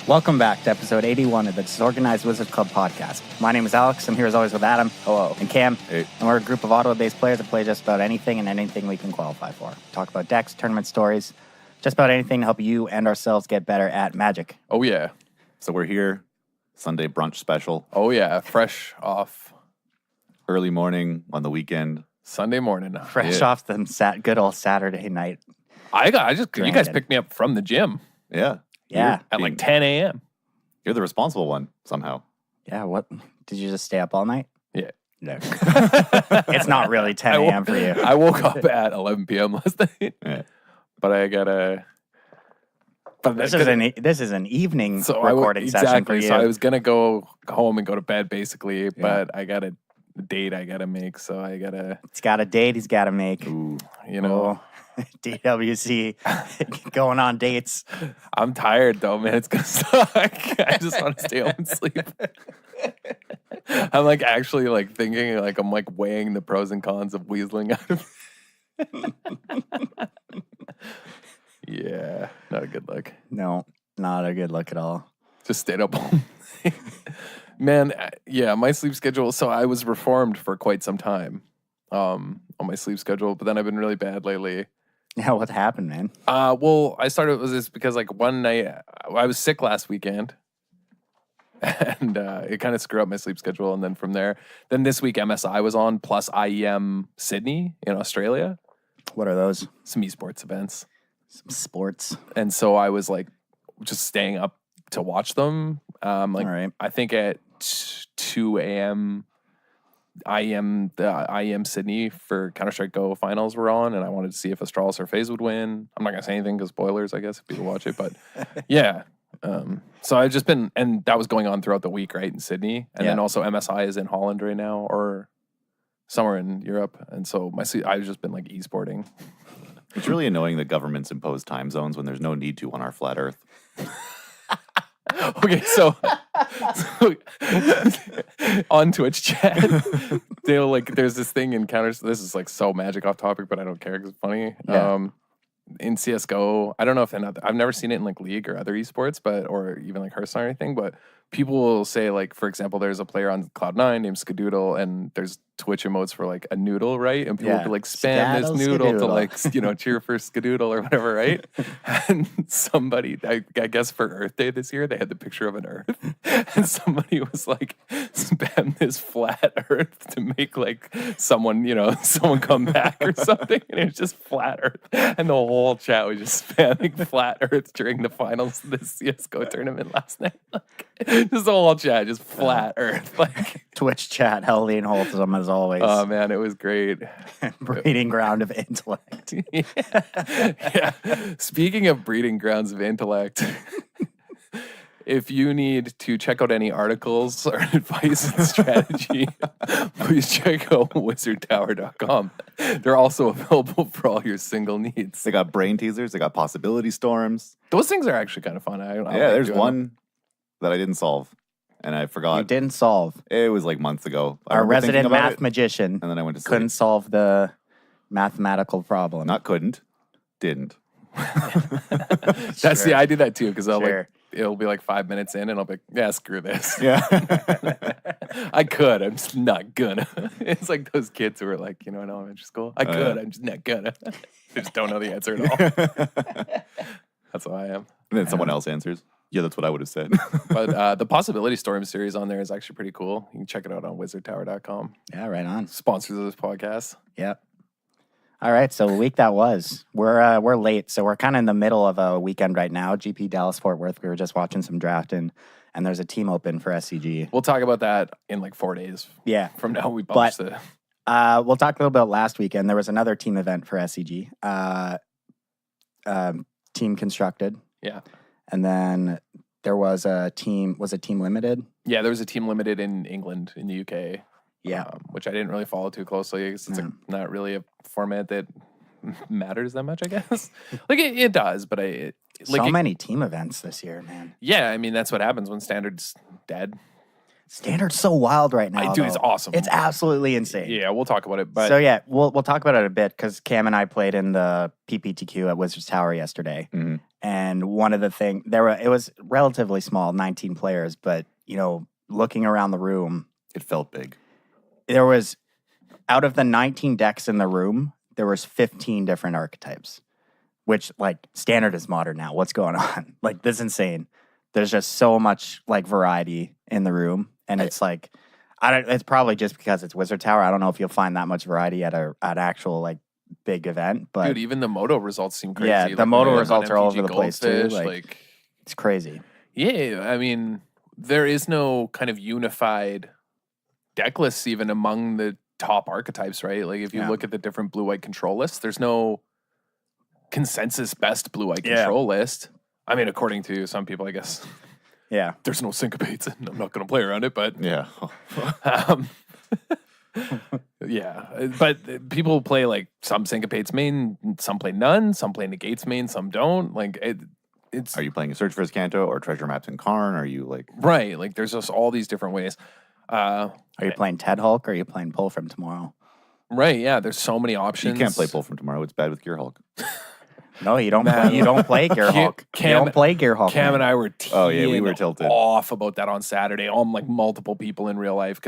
Welcome back to episode 81 of the Disorganized Wizards Club podcast. My name is Alex. I'm here as always with Adam. Hello. And Cam. Hey. And we're a group of Ottawa-based players that play just about anything and anything we can qualify for. Talk about decks, tournament stories, just about anything to help you and ourselves get better at Magic. Oh, yeah. So we're here, Sunday brunch special, Oh, yeah. Fresh off early morning on the weekend. Sunday morning. Fresh off the good old Saturday night. You guys Granted. picked me up from the gym Yeah. Yeah. at like 10 a.m. You're the responsible one, somehow. Yeah, what? Did you just stay up all night? Yeah. No. It's not really 10 a.m. for you. I woke up at 11 p.m. last night. Yeah. But I gotta... But This is an evening so recording session for you. So I was gonna go home and go to bed basically, but I got a date I gotta make, so I gotta... He's got a date he's got to make. Ooh. You know... DWC going on dates. I'm tired though, man. It's gonna suck. I just want to stay home and sleep. I'm like actually like thinking like I'm like weighing the pros and cons of weaseling out of Yeah, not a good look. No, not a good look at all. Just stayed up home. Man, yeah, my sleep schedule. So I was reformed for quite some time on my sleep schedule, but then I've been really bad lately. Yeah, what happened, man? Well, I started with this because like one night I was sick last weekend, and it kind of screwed up my sleep schedule. And then from there, then this week MSI was on plus IEM Sydney in Australia, What are those? some esports events, Some sports. and so I was like just staying up to watch them. All right. I think at 2 a.m. the IEM Sydney for Counter-Strike Go finals were on, and I wanted to see if Astralis or FaZe would win. I'm not going to say anything because spoilers, I guess, if people watch it, but yeah. So I've just been, and that was going on throughout the week, right, in Sydney. And then also MSI is in Holland right now, or somewhere in Europe. And so I've just been like esporting. It's really annoying that governments impose time zones when there's no need to on our flat Earth. Okay, so on Twitch chat, they'll like there's this thing in This is like so Magic off topic, but I don't care because it's funny. Yeah. In CS:GO, I don't know if I've never seen it in like League or other esports, or even like Hearthstone or anything. But people will say like, for example, there's a player on Cloud9 named Skadoodle, and there's Twitch emotes for like a noodle, right? And people will be like spam this noodle to like cheer for Skadoodle or whatever, right? And somebody, I guess for Earth Day this year, they had the picture of an Earth, and somebody was like spam this flat Earth to make like someone come back or something, and it was just flat Earth, and the whole chat was just spamming flat Earth during the finals of the CS:GO tournament last night. Like, just the whole chat, just flat Earth, like. Twitch chat, healthy and wholesome as always. Oh man, it was great. Breeding ground of intellect. Yeah. Speaking of breeding grounds of intellect, if you need to check out any articles or advice and strategy, please check out wizardtower.com. They're also available for all your single needs. They got brain teasers. They got possibility storms. Those things are actually kind of fun. There's one that I didn't solve, and I forgot. You didn't solve. It was like months ago. I Our remember thinking resident about math it, magician and then I went to sleep. couldn't solve the mathematical problem. Not couldn't. Didn't. That's Sure. I do that too because I'll Sure. like it'll be like 5 minutes in and I'll be like, yeah, screw this. Yeah. I could, I'm just not gonna. It's like those kids who are like, in elementary school. I could, I'm just not gonna. They just don't know the answer at all. That's how I am. And then someone else answers. Yeah, that's what I would have said. But the Possibility Storm series on there is actually pretty cool. You can check it out on wizardtower.com. Yeah, right on. Sponsors of this podcast. Yep. All right, so the week that was, we're late, so we're kind of in the middle of a weekend right now. GP Dallas Fort Worth. We were just watching some drafting, and there's a team open for SCG. We'll talk about that in like 4 days. Yeah, From now, we publish it. we'll talk a little bit about last weekend. There was another team event for SCG. Team constructed. Yeah. And then there was a team. Was it team limited? Yeah, there was a team limited in England, in the UK. Yeah. Which I didn't really follow too closely because it's not really a format that matters that much, I guess. Like it does, but So many team events this year, man. Yeah, I mean that's what happens when Standard's dead. Standard's so wild right now. Dude, it's though. awesome. It's absolutely insane. Yeah, we'll talk about it. But so yeah, we'll talk about it a bit because Cam and I played in the PPTQ at Wizards Tower yesterday, and one of the things it was relatively small, 19 players, but looking around the room, it felt big. There was out of the 19 decks in the room, there was 15 different archetypes, which Standard is modern now. What's going on? This is insane. There's just so much variety in the room, and it's it's probably just because it's Wizard Tower. I don't know if you'll find that much variety at an actual big event, but dude, even the Moto results seem crazy. Yeah, the Moto results are all over the place too. Goldfish, it's crazy. Yeah, I mean, there is no kind of unified deck lists even among the top archetypes, right? If you look at the different blue-white control lists, there's no consensus best blue-white control list. I mean, according to some people, I guess. Yeah. There's no syncopates, and I'm not going to play around it, but yeah. Yeah, but people play some syncopates main, some play none, some play negates main, some don't. It's. Are you playing a Search for Kanto or Treasure Maps in Karn? Are you right? There's just all these different ways. Are you playing Ted Hulk or are you playing Pull from Tomorrow? Right. Yeah. There's so many options. You can't play Pull from Tomorrow. It's bad with Gear Hulk. No, you don't. You don't play Gear Hulk. You don't play Gear Hulk. Cam and I were we were tilted off about that on Saturday. On multiple people in real life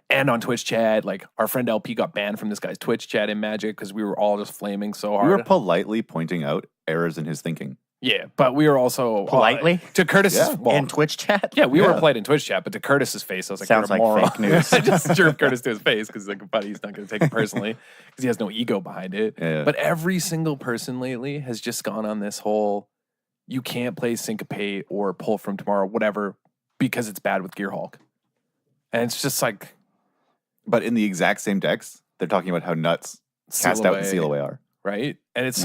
and on Twitch chat. Our friend LP got banned from this guy's Twitch chat in Magic because we were all just flaming so hard. We were politely pointing out errors in his thinking. Yeah, but we were also politely to Curtis's in Twitch chat. Yeah, we were polite in Twitch chat, but to Curtis's face, I was like, "Sounds like fake news." I just jerked Curtis to his face because buddy, he's not going to take it personally because he has no ego behind it. Yeah. But every single person lately has just gone on this whole, you can't play Syncopate or Pull from Tomorrow, whatever, because it's bad with Gear Hulk, and it's just But in the exact same decks, they're talking about how nuts Cast Out and Seal Away are, right? And it's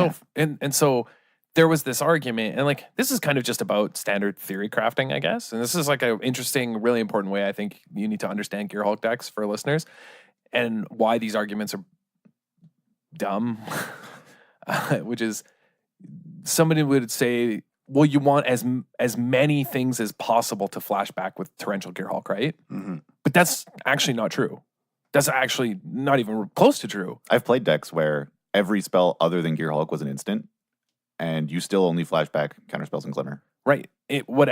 so there was this argument, and this is kind of just about standard theory crafting, I guess. And this is an interesting, really important way I think you need to understand Gear Hulk decks for listeners and why these arguments are dumb, which is somebody would say, well, you want as many things as possible to flashback with Torrential Gear Hulk, right? Mm-hmm. But that's actually not true. That's actually not even close to true. I've played decks where every spell other than Gear Hulk was an instant, and you still only flashback counterspells and Glimmer. Right. What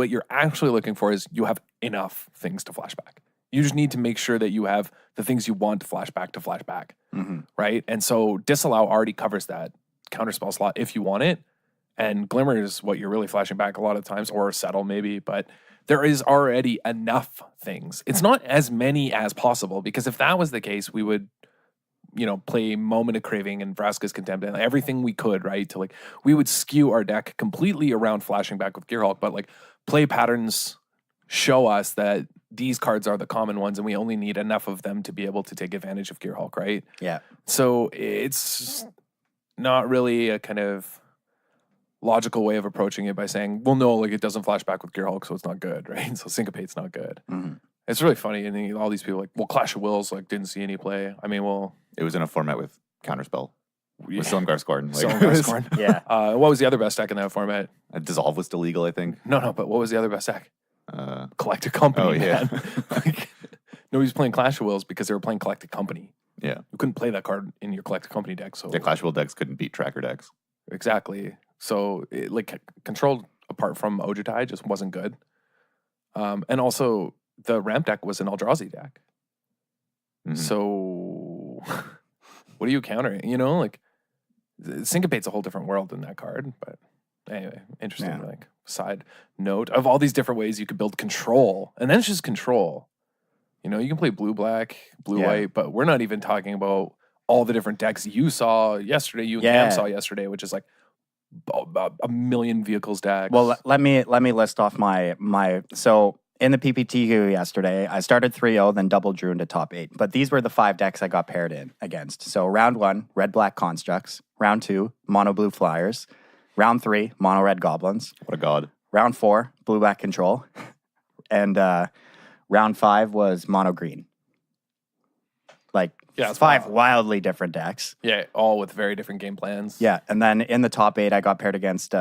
you're actually looking for is you have enough things to flashback. You just need to make sure that you have the things you want to flashback, mm-hmm. right? And so Disallow already covers that counterspell slot if you want it, and Glimmer is what you're really flashing back a lot of times, or Settle maybe, but there is already enough things. It's not as many as possible, because if that was the case, we would play Moment of Craving and Vraska's Contempt and everything we could, right? To we would skew our deck completely around flashing back with Gear Hulk, but play patterns show us that these cards are the common ones and we only need enough of them to be able to take advantage of Gear Hulk, right? Yeah. So it's not really a kind of logical way of approaching it by saying, well, no, it doesn't flash back with Gear Hulk, so it's not good, right? So Syncopate's not good. Mm-hmm. It's really funny, and then all these people well, Clash of Wills didn't see any play. I mean, well, it was in a format with Counterspell. With Silumgar Scorn. Scorn. Yeah. What was the other best deck in that format? Dissolve was still legal, I think. No, but what was the other best deck? Collected Company. Oh, yeah. Man. Nobody's playing Clash of Wills because they were playing Collected Company. Yeah. You couldn't play that card in your Collected Company deck. So the Clash of Will decks couldn't beat Tracker decks. Exactly. So controlled apart from Ojutai just wasn't good. And also the ramp deck was an Eldrazi deck. Mm-hmm. So what are you countering? Syncopate's a whole different world than that card. But anyway, interesting side note of all these different ways you could build control. And then it's just control. You can play blue-black, blue-white, but we're not even talking about all the different decks you saw yesterday, you and Cam saw yesterday, which is a million vehicles deck. Well, let me list off my so in the PPTQ yesterday, I started 3-0, then double drew into top 8. But these were the 5 decks I got paired in against. So round 1, red-black constructs. Round 2, mono-blue flyers. Round 3, mono-red goblins. What a god. Round 4, blue-black control. And round 5 was mono-green. 5 wildly different decks. Yeah, all with very different game plans. Yeah, and then in the top 8, I got paired against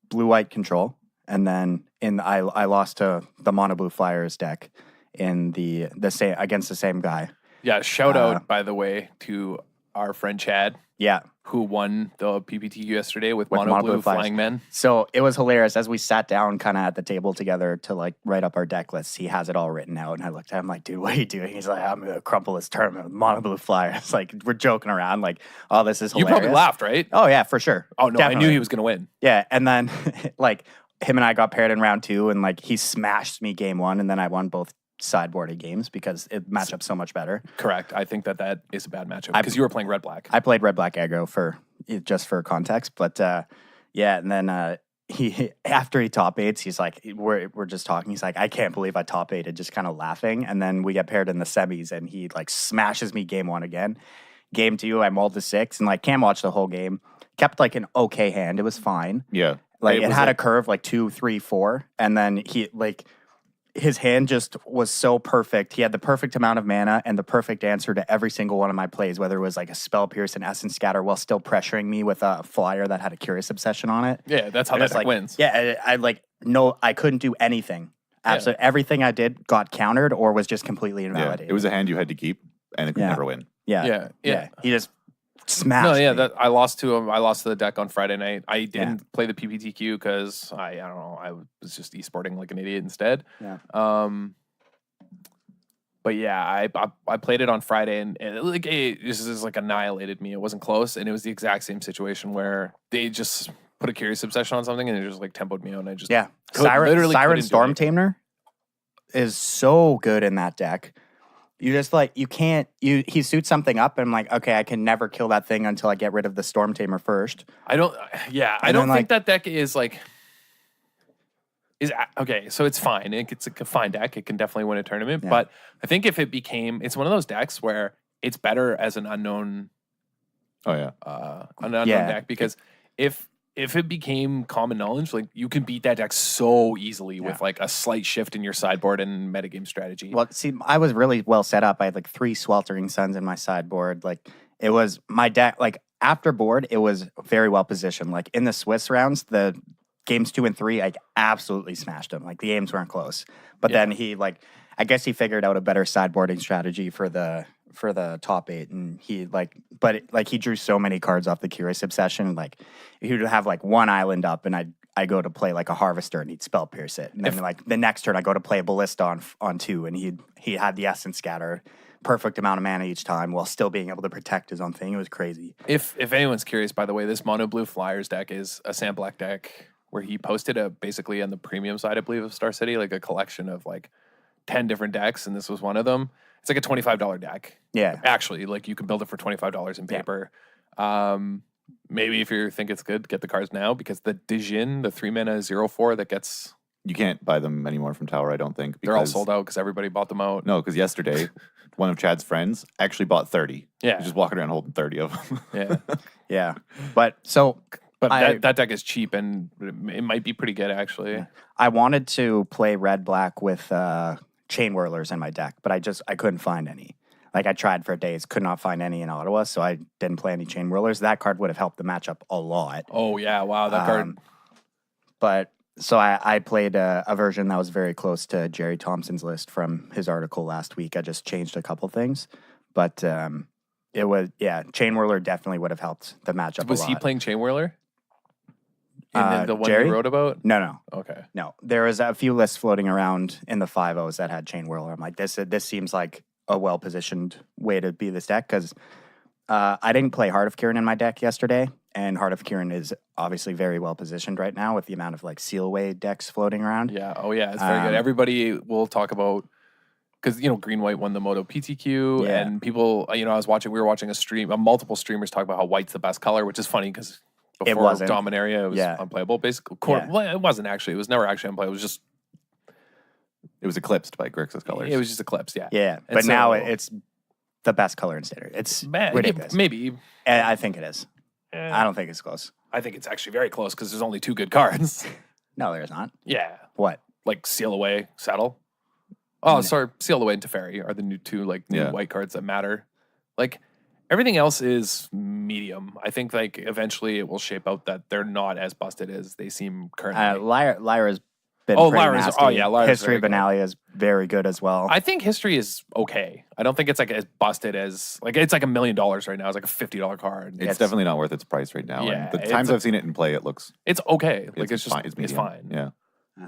blue-white control. And then I lost to the mono blue flyers deck in the same against the same guy. Yeah, shout out, by the way, to our friend Chad, Yeah. who won the PPTQ yesterday with With Mono Mono Blue Blue Flyers. Flying Men. So it was hilarious as we sat down kind of at the table together to like write up our deck lists. He has it all written out, and I looked at him like, "Dude, what are you doing?" He's like, "I'm gonna crumple this tournament with Mono Blue Flyers." Like we're joking around, like, "Oh, this is You hilarious." probably laughed, right? Oh yeah, for sure. Oh, no, I Definitely. knew he was going to win. Yeah, and then like him and I got paired in round 2, and like he smashed me game 1, and then I won both sideboarded games because it matched up so much better. Correct. I think that is a bad matchup because you were playing red-black. I played red black aggro just for context, but yeah, and then he after he top eights, he's like, we're just talking. He's like, I can't believe I top eighted, just kind of laughing. And then we get paired in the semis, and he like smashes me game 1 again. Game 2, I mulled to 6, and like Cam watched the whole game, kept like an okay hand. It was fine. Yeah. Like it was had a curve like 2, 3, 4, and then he like his hand just was so perfect. He had the perfect amount of mana and the perfect answer to every single one of my plays, whether it was like a Spell Pierce and Essence Scatter while still pressuring me with a flyer that had a Curious Obsession on it. Yeah, that's how And that it's deck like, wins. Yeah, I couldn't do anything. Absolutely. Everything I did got countered or was just completely invalidated. It was a hand you had to keep, and it could never win. Yeah. Yeah. He just smashed No, yeah, me. I lost to him. I lost to the deck on Friday night. I didn't play the PPTQ because I don't know. I was just esporting like an idiot instead. Yeah. But yeah, I played it on Friday, and like it just like annihilated me. It wasn't close, and it was the exact same situation where they just put a Curious Obsession on something, and it just like tempoed me out. And I just Siren couldn't do Storm anything. Tamer is so good in that deck. You just like he suits something up, and I'm like, okay, I can never kill that thing until I get rid of the Storm Tamer first. I don't think that deck is like okay. So it's fine. It's a fine deck. It can definitely win a tournament. Yeah. But I think if it became, it's one of those decks where it's better as an unknown. Oh yeah. An unknown deck, because if it became common knowledge, like you can beat that deck so easily with like a slight shift in your sideboard and metagame strategy. Well, see, I was really well set up. I had like 3 Sweltering Suns in my sideboard. Like it was my deck. Like after board, it was very well positioned. Like in the Swiss rounds, the games 2 and 3, I absolutely smashed him. Like the games weren't close. But then he I guess he figured out a better sideboarding strategy for the top 8, and he he drew so many cards off the Curious Obsession. Like he would have like 1 island up, and I go to play like a Harvester, and he'd Spell Pierce it, and then like the next turn I go to play a Ballista on 2, and he had the Essence Scatter, perfect amount of mana each time while still being able to protect his own thing. It was crazy. If anyone's curious, by the way, this Mono Blue Flyers deck is a Sam Black deck where he posted basically on the premium side, I believe, of Star City, like a collection of like 10 different decks, and this was one of them. It's like a $25 deck. Yeah. Actually, like you can build it for $25 in paper. Maybe if you think it's good, get the cards now, because the Dijin, the 3-mana 0/4 that gets... You can't buy them anymore from Tower, I don't think. They're all sold out because everybody bought them out. No, because yesterday, one of Chad's friends actually bought 30. Yeah. He's just walking around holding 30 of them. Yeah. Yeah. But so... But that deck is cheap, and it might be pretty good, actually. I wanted to play red-black with Chain Whirlers in my deck, but I couldn't find any. Like I tried for days, could not find any in Ottawa, so I didn't play any Chain Whirlers. That card would have helped the matchup a lot. Oh, yeah. Wow, that card. But so I played a version that was very close to Jerry Thompson's list from his article last week. I just changed a couple things, but it was, Chain Whirler definitely would have helped the matchup Was a lot. he playing Chain Whirler? And the one Jerry? you wrote about? No. Okay. No, there was a few lists floating around in the 5.0s that had Chain Whirler. I'm like, this seems like a well-positioned way to be this deck, because I didn't play Heart of Kirin in my deck yesterday, and Heart of Kirin is obviously very well-positioned right now with the amount of like Seal Away decks floating around. Yeah. Oh, yeah. It's very good. Everybody will talk about, because, Green White won the Moto PTQ, and people, we were watching a stream, multiple streamers talk about how white's the best color, which is funny because before It wasn't. Dominaria, it was unplayable. Basically, well, it wasn't actually. It was never actually unplayable. It was eclipsed by Grixis colors. It was just eclipsed, yeah. Yeah, And but now so- it's the best color in Standard. It's ridiculous. Maybe. And I think it is. I don't think it's close. I think it's actually very close because there's only 2 good cards. No, there's not. Yeah. What? Like Seal Away, Settle. Oh, sorry. Seal Away and Teferi are the new 2 new white cards that matter. Like, everything else is medium. I think like eventually it will shape out that they're not as busted as they seem currently. Lyra's been Oh, pretty Lyra's- nasty. oh, yeah, Lyra's History very good. Benalia is very good as well. I think history is okay. I don't think it's like as busted as like it's like $1 million right now. It's like a $50 card. It's definitely not worth its price right now. Yeah, and the it's times a- I've seen it in play, it looks It's okay. Like it's just fine. it's medium. fine. Yeah,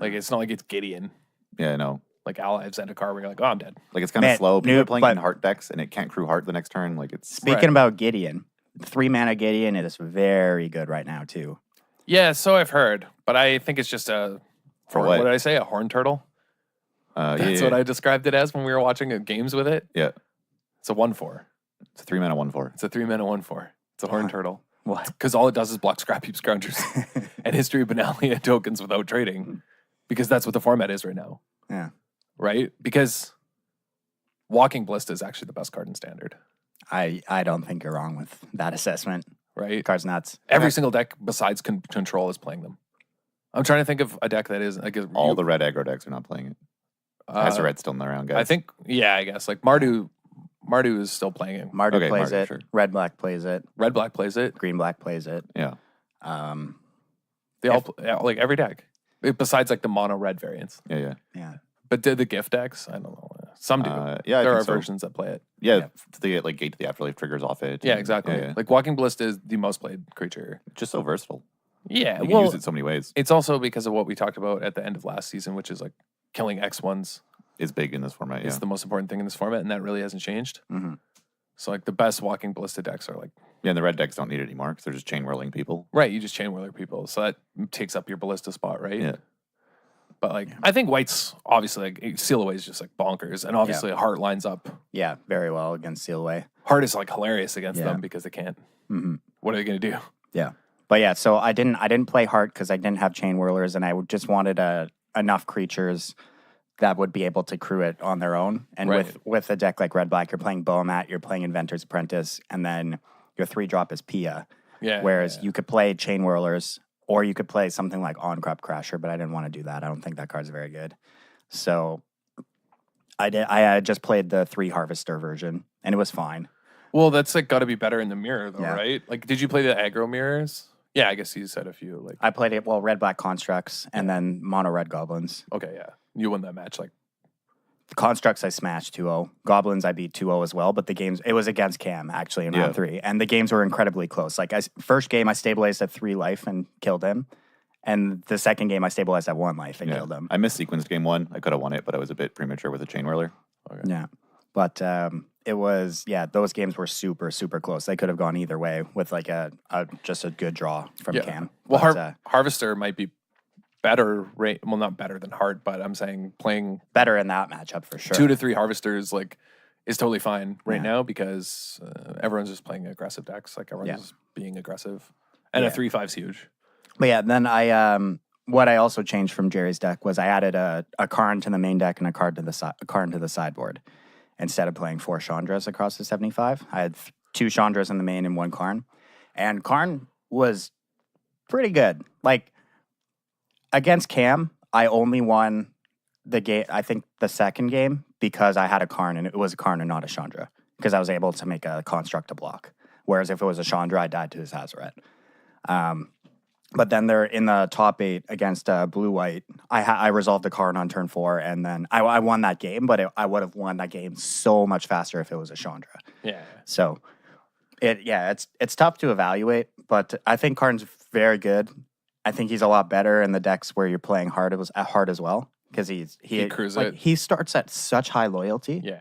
Like it's not like it's Gideon. yeah, no. Like Allive's end a card where you're like, oh, I'm dead. Like it's kind of Man, slow. People new- are playing but- in heart decks, and it can't crew heart the next turn. Like it's Speaking Right. about Gideon, 3-mana Gideon is very good right now too. Yeah, so I've heard, but I think it's just For what? did I say? A horn turtle. That's yeah, what I described it as when we were watching games with it. yeah. It's a 1/4. It's a 3-mana 1/4. It's a 3-mana 1/4. It's a horn turtle. What? Because all it does is block Scrap Heap Scroungers and History of Benalia tokens without trading. Because that's what the format is right now. Yeah. Right? Because Walking Ballista is actually the best card in Standard. I don't think you're wrong with that assessment. Right? Card's nuts. Every single deck besides Control is playing them. I'm trying to think of a deck that is. I guess All the red aggro decks are not playing it. Red still around, guys. I think, yeah, I guess. Like Mardu is still playing it. Mardu Okay, plays Mardu, it. sure. Red Black plays it. Red Black plays it. Green Black plays it. Yeah. They all like every deck. Besides like the mono red variants. Yeah. Yeah. But did the gift decks? I don't know. Some do. Yeah, I there think are so. versions that play it. Yeah, they get like Gate to the Afterlife triggers off it. Yeah, and- exactly. Yeah. Like Walking Ballista is the most played creature. Just so versatile. Yeah, You can well, use it so many ways. it's also because of what we talked about at the end of last season, which is like killing X1s It's big in this format. Yeah. is the most important thing in this format, and that really hasn't changed. Mhm. So like the best Walking Ballista decks are like, Yeah, and the red decks don't need it anymore because they're just chain whirling people. right, you just chain whirler people. So that takes up your Ballista spot, right? Yeah. But like, I think White's obviously like Seal Away is just like bonkers, and obviously Heart lines up. Yeah, very well against Seal Away. Heart is like hilarious against Yeah. them because they can't. Mhm. What are they going to do? Yeah. But yeah, so I didn't play Heart because I didn't have Chain Whirlers, and I just wanted enough creatures that would be able to crew it on their own. And Right. with a deck like Red Black, you're playing Boamat, you're playing Inventor's Apprentice, and then your 3-drop is Pia. Yeah. Whereas yeah. you could play Chain Whirlers, or you could play something like On Crop Crasher, but I didn't want to do that. I don't think that card's very good. So I just played the 3 Harvester version, and it was fine. Well, that's like got to be better in the mirror, though, Yeah. right? Like, did you play the aggro mirrors? Yeah, I guess you said a few. Like, I played it, Red Black Constructs, and then Mono Red Goblins. okay, yeah, you won that match. Like, The Constructs I smashed 2-0. Goblins I beat 2-0 as well, but the games, it was against Cam actually in Yeah. round 3. And the games were incredibly close. Like, first game I stabilized at 3 life and killed him. And the second game I stabilized at 1 life and Yeah. killed him. I missed sequenced game 1. I could have won it, but I was a bit premature with a chain whirler. Yeah. But it was, those games were super, super close. They could have gone either way with like just a good draw from yeah. Cam. Well, But, Harvester might be better, well, not better than Heart, but I'm saying playing better in that matchup for sure. 2 to 3 Harvesters like is totally fine right Yeah. now because everyone's just playing aggressive decks. Like everyone's Yeah. just being aggressive, and Yeah. a 3/5's huge. But yeah, then what I also changed from Jerry's deck was I added a Karn to the main deck and a card to the sideboard. Instead of playing 4 Chandras across the 75, I had 2 Chandras in the main and 1 Karn. And Karn was pretty good. Like, against Cam, I only won the game, I think the second game, because I had a Karn, and it was a Karn and not a Chandra. Because I was able to make a construct to block. Whereas if it was a Chandra, I died to his Hazaret. But then they're in the top 8 against blue-white. I resolved a Karn on turn 4, and then I won that game, but I would have won that game so much faster if it was a Chandra. Yeah. So, it's tough to evaluate, but I think Karn's very good. I think he's a lot better in the decks where you're playing hard as well, because he crews like, it. he starts at such high loyalty Yeah.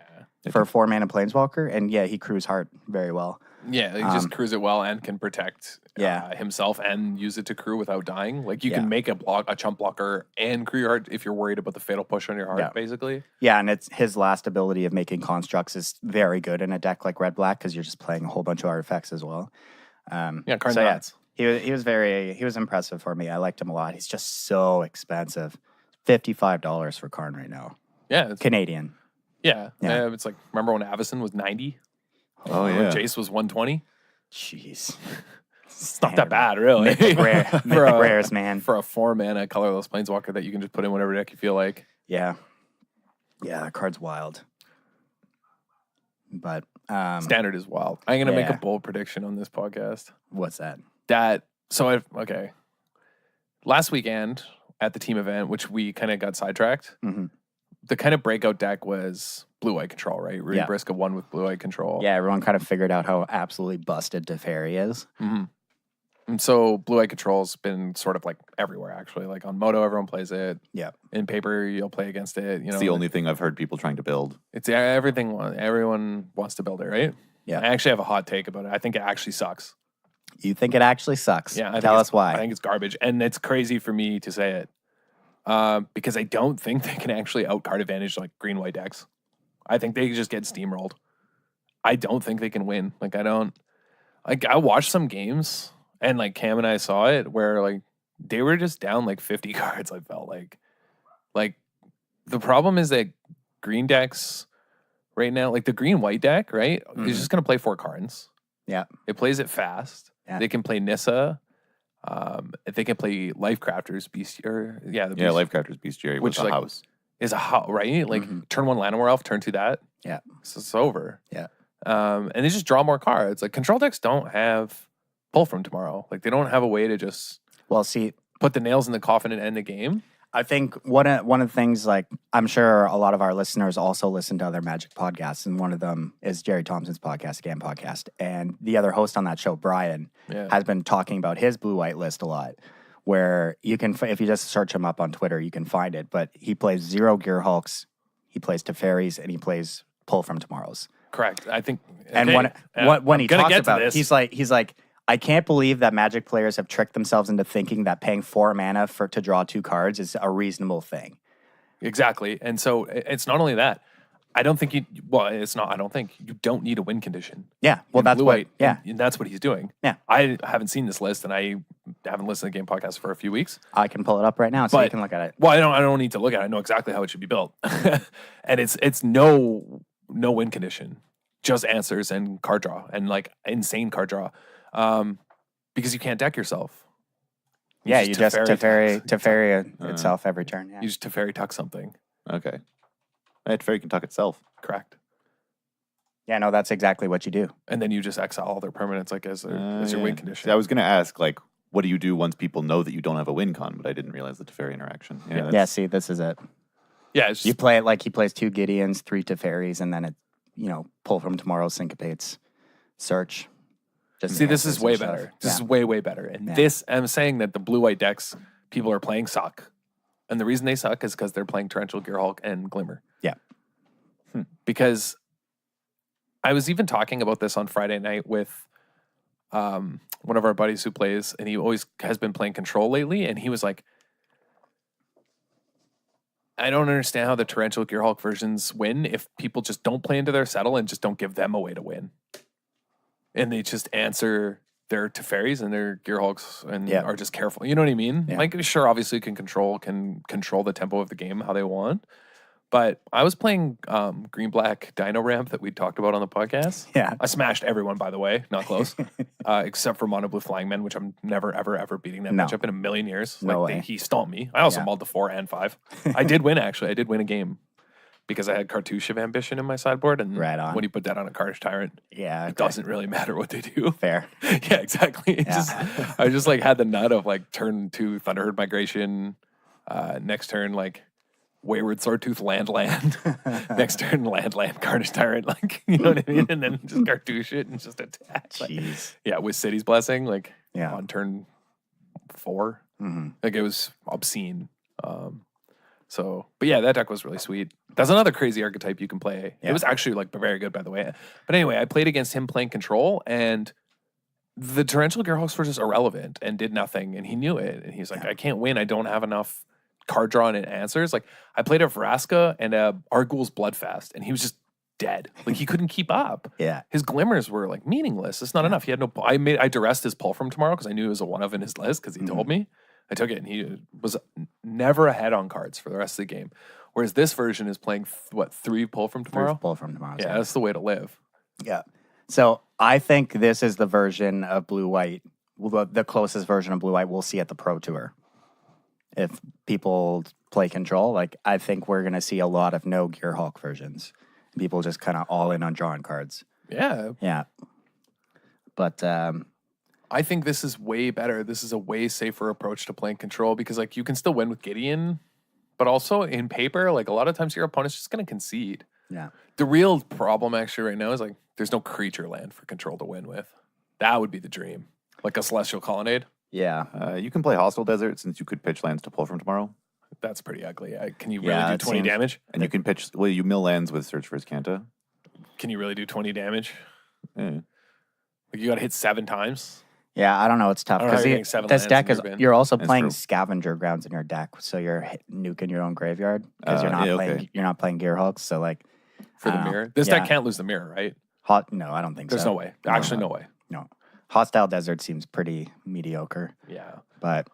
for a 4-mana Planeswalker, and he crews hard very well. Yeah, he just crews it well and can protect Yeah. himself and use it to crew without dying. Like you Yeah. can make a chump blocker and crew your heart if you're worried about the fatal push on your heart, Yeah. basically. Yeah, and it's his last ability of making constructs is very good in a deck like Red Black because you're just playing a whole bunch of artifacts as well. Yeah, Karn's so yeah, nuts. he was impressive for me. I liked him a lot. He's just so expensive. $55 for Karn right now. Yeah, it's, Canadian. yeah. Yeah. It's like remember when Avacyn was 90? Oh, When yeah. Jace was 120? Jeez. It's not that bad, really. Mythic a- rares, man. For a 4-mana colorless planeswalker that you can just put in whatever deck you feel like. Yeah. Yeah, that card's wild. But Standard is wild. I'm gonna make a Yeah. bold prediction on this podcast. what's that? Okay. Last weekend at the team event, which we kind of got sidetracked. Mhm. The kind of breakout deck was Blue-White Control, right? Rudy Yeah. Briscoe won with Blue-White Control. Yeah, everyone kind of figured out how absolutely busted Teferi is. Mm-hmm. And so Blue-White Control's been sort of like everywhere, actually. Like on Moto, everyone plays it. Yeah. In paper, you'll play against it. You know, It's the only thing I've heard people trying to build. It's everything. Everyone wants to build it, right? Yeah. I actually have a hot take about it. I think it actually sucks. You think it actually sucks? Yeah. Tell us I why. think it's garbage. And it's crazy for me to say it. Because I don't think they can actually out-card advantage like green-white decks. I think they just get steamrolled. I don't think they can win. Like, I watched some games and like Cam and I saw it where like they were just down like 50 cards, I felt like. Like, the problem is that green decks right now, like the green-white deck, right, is just going to play 4 cards. Yeah. It plays it fast. Yeah. They can play Nissa. They can play Lifecrafters, Lifecrafters Bestiary which, was a like, house. is a hot, right? Like turn 1 Llanowar Elf, turn 2 that. Yeah. So it's over. Yeah. And they just draw more cards. Like control decks don't have pull from tomorrow. Like they don't have a way to just Well, see, put the nails in the coffin and end the game. I think one of the things, like, I'm sure a lot of our listeners also listen to other Magic podcasts, and one of them is Jerry Thompson's podcast, Game Podcast, and the other host on that show, Brian, has been talking about his blue-white list a lot, where you can, if you just search him up on Twitter, you can find it, but he plays 0 Gear Hulks, he plays Teferis, and he plays Pull from Tomorrows. Correct. I think. And okay, when he talks about this. he's like, I can't believe that Magic players have tricked themselves into thinking that paying 4 mana to draw 2 cards is a reasonable thing. Exactly. And so it's not only that. I don't think it's not. I don't think you don't need a win condition. Yeah. Well, that's Blue-White, what. Yeah. and that's what he's doing. Yeah. I haven't seen this list, and I haven't listened to the game podcast for a few weeks. I can pull it up right now so you can look at it. Well, I don't need to look at it. I know exactly how it should be built, and it's no win condition, just answers and card draw and like insane card draw, because you can't deck yourself. You just Teferi itself every turn. Yeah. You just Teferi tuck something. Okay. Teferi can tuck itself. Correct. Yeah, no, that's exactly what you do. And then you just exile all their permanents like as your win condition. See, I was going to ask, like, what do you do once people know that you don't have a win con? But I didn't realize the Teferi interaction. Yeah, see, this is it. Yeah, it's just, you play it like he plays 2 Gideons, 3 Teferis, and then it, Pull from Tomorrow syncopates, search. Just see, this is way better. This is way, way better. And this, I'm saying that the blue-white decks people are playing suck. And the reason they suck is because they're playing Torrential Gearhulk and Glimmer. Yeah. Because I was even talking about this on Friday night with one of our buddies who plays, and he always has been playing Control lately, and he was like, I don't understand how the Torrential Gearhulk versions win if people just don't play into their settle and just don't give them a way to win. And they just answer their Teferis and their Gearhulks and are just careful. You know what I mean? Yeah. Like, sure, obviously can control the tempo of the game how they want. But I was playing green-black Dino Ramp that we talked about on the podcast. Yeah. I smashed everyone, by the way. Not close. Except for Mono Blue Flying Men, which I'm never, ever, ever beating that matchup in a million years. No way. way. He stomped me. I also mulled to 4 and 5. I did win, actually. I did win a game because I had Cartouche of Ambition in my sideboard. And right on. when you put that on a Carnage Tyrant, it doesn't really matter what they do. Fair. Yeah, exactly. I just like had the nut of like turn 2 Thunderherd Migration. Next turn, like Wayward Swordtooth land. Next turn, land, Carnage Tyrant, like, you know what I mean? And then just cartouche it and just attack. Jeez. Yeah, with City's Blessing, like on turn 4. Mm-hmm. Like it was obscene. But yeah, that deck was really sweet. That's another crazy archetype you can play. Yeah. It was actually like very good, by the way. But anyway, I played against him playing Control, and the Torrential Gearhulks were just irrelevant and did nothing, and he knew it. And he's like, I can't win. I don't have enough card drawing and answers. Like I played a Vraska and a Argul's Bloodfast, and he was just dead. Like he couldn't keep up. Yeah. His glimmers were like meaningless. It's not enough. He had no. I duressed his Pull from Tomorrow because I knew it was a 1 of in his list because he told me. I took it, and he was never ahead on cards for the rest of the game. Whereas this version is playing 3 Pull from Tomorrow. 3 Pull from Tomorrow. Yeah, that's the way to live. Yeah. So I think this is the version of Blue-White, the closest version of Blue-White we'll see at the Pro Tour. If people play Control, like I think we're going to see a lot of no Gearhulk versions. People just kind of all in on drawing cards. Yeah. Yeah. But I I think this is way better. This is a way safer approach to playing control because like you can still win with Gideon, but also in paper, like a lot of times your opponent's just going to concede. Yeah. The real problem actually right now is like there's no creature land for control to win with. That would be the dream. Like a Celestial Colonnade. Yeah. You can play Hostile Desert since you could pitch lands to pull from tomorrow. That's pretty ugly. Can you really do 20 damage? And you can pitch, well, you mill lands with Search for Azcanta. Can you really do 20 damage? Yeah. Like you got to hit 7 times. Yeah, I don't know. It's tough I don't know how because you're getting 7 this lands deck in is. your bin. You're also That's playing true. Scavenger Grounds in your deck, so you're nuking your own graveyard because you're not yeah, playing. okay. You're not playing Gear Hulks, so like For the I don't know. mirror. This Yeah. deck can't lose the mirror, right? No, I don't think There's so. no way. Actually, no way. No, Hostile Desert seems pretty mediocre, Yeah. but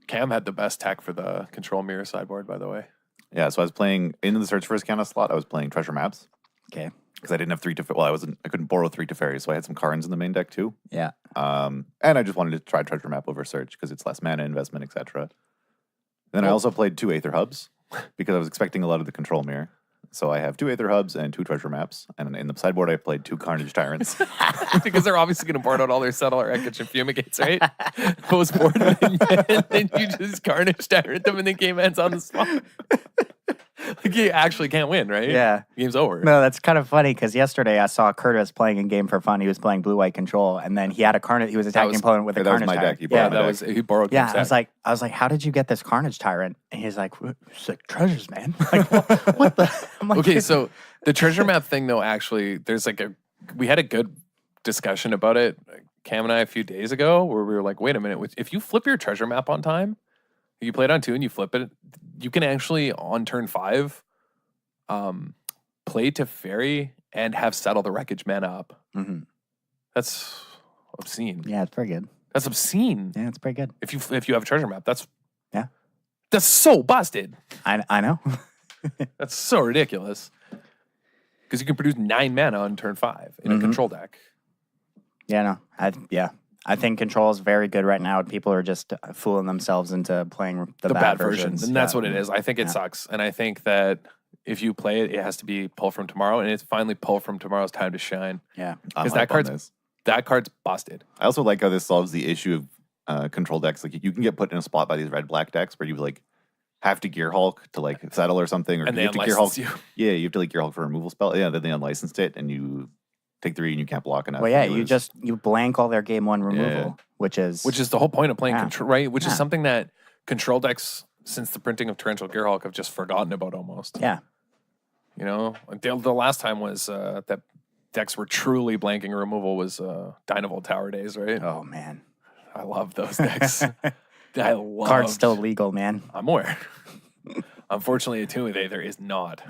Cam had the best tech for the control mirror sideboard, by the way. Yeah, so I was playing in the Search for Azcanta slot. I was playing Treasure Maps okay. because I didn't have 3 to. Well, I couldn't borrow 3 Teferi, so I had some Karns in the main deck too. Yeah. And I just wanted to try Treasure Map over Search because it's less mana investment, etc. Then I also played 2 Aether Hubs because I was expecting a lot of the control mirror. So I have 2 Aether Hubs and 2 Treasure Maps, and in the sideboard I played 2 Carnage Tyrants. Because they're obviously going to board out all their Settler, Wreckage, and Fumigates, right? Post board, and then you just Carnage Tyrant them, and then game ends on the spot. Like you actually can't win, right? Yeah. Game's over. No, that's kind of funny because yesterday I saw Curtis playing in game for fun. He was playing blue-white control, and then he had a Carnage. He was attacking was- opponent with a that was Carnage my Tyrant. deck. He Yeah, borrowed that my was deck. he borrowed. Yeah, Game's deck. I was like, how did you get this Carnage Tyrant? And he's like, it's like treasures, man. Like, what the? I'm like, Okay, so the treasure map thing, though, actually, there's like we had a good discussion about it, Cam and I, a few days ago, where we were like, wait a minute, if you flip your treasure map on time, you play it on 2 and you flip it, you can actually on turn 5, play Teferi and have Settle the Wreckage mana up. Mhm. That's obscene. Yeah, it's pretty good. That's obscene. Yeah, it's pretty good. If you have a treasure map, that's Yeah. so busted. I know. That's so ridiculous. Because you can produce 9 mana on turn 5 in a control deck. Yeah, no. I think control is very good right now. People are just fooling themselves into playing the bad versions. And that's Yeah. what it is. I think it sucks. And I think that if you play it, it has to be pull from tomorrow. And it's finally pull from tomorrow's time to shine. Yeah. I'm Because hype on this. that card's busted. I also like how this solves the issue of control decks. Like you can get put in a spot by these red-black decks where you like have to Gear Hulk to like settle or something, or And you they have to Gear Hulk. unlicense you. Yeah, you have to like Gear Hulk for a removal spell. Yeah, then they unlicensed it, and you take 3 and you can't block enough. Well, yeah, and you lose. you blank all their game 1 removal, which is the whole point of playing Yeah. control, right? Which Yeah. is something that control decks, since the printing of Torrential Gear Hulk, have just forgotten about almost. yeah. You know, like the last time was that decks were truly blanking removal was Dynavolt Tower days, right? Oh man, I love those decks. I love card's still legal, man. I'm aware. Unfortunately, a Tomb of Aether is not.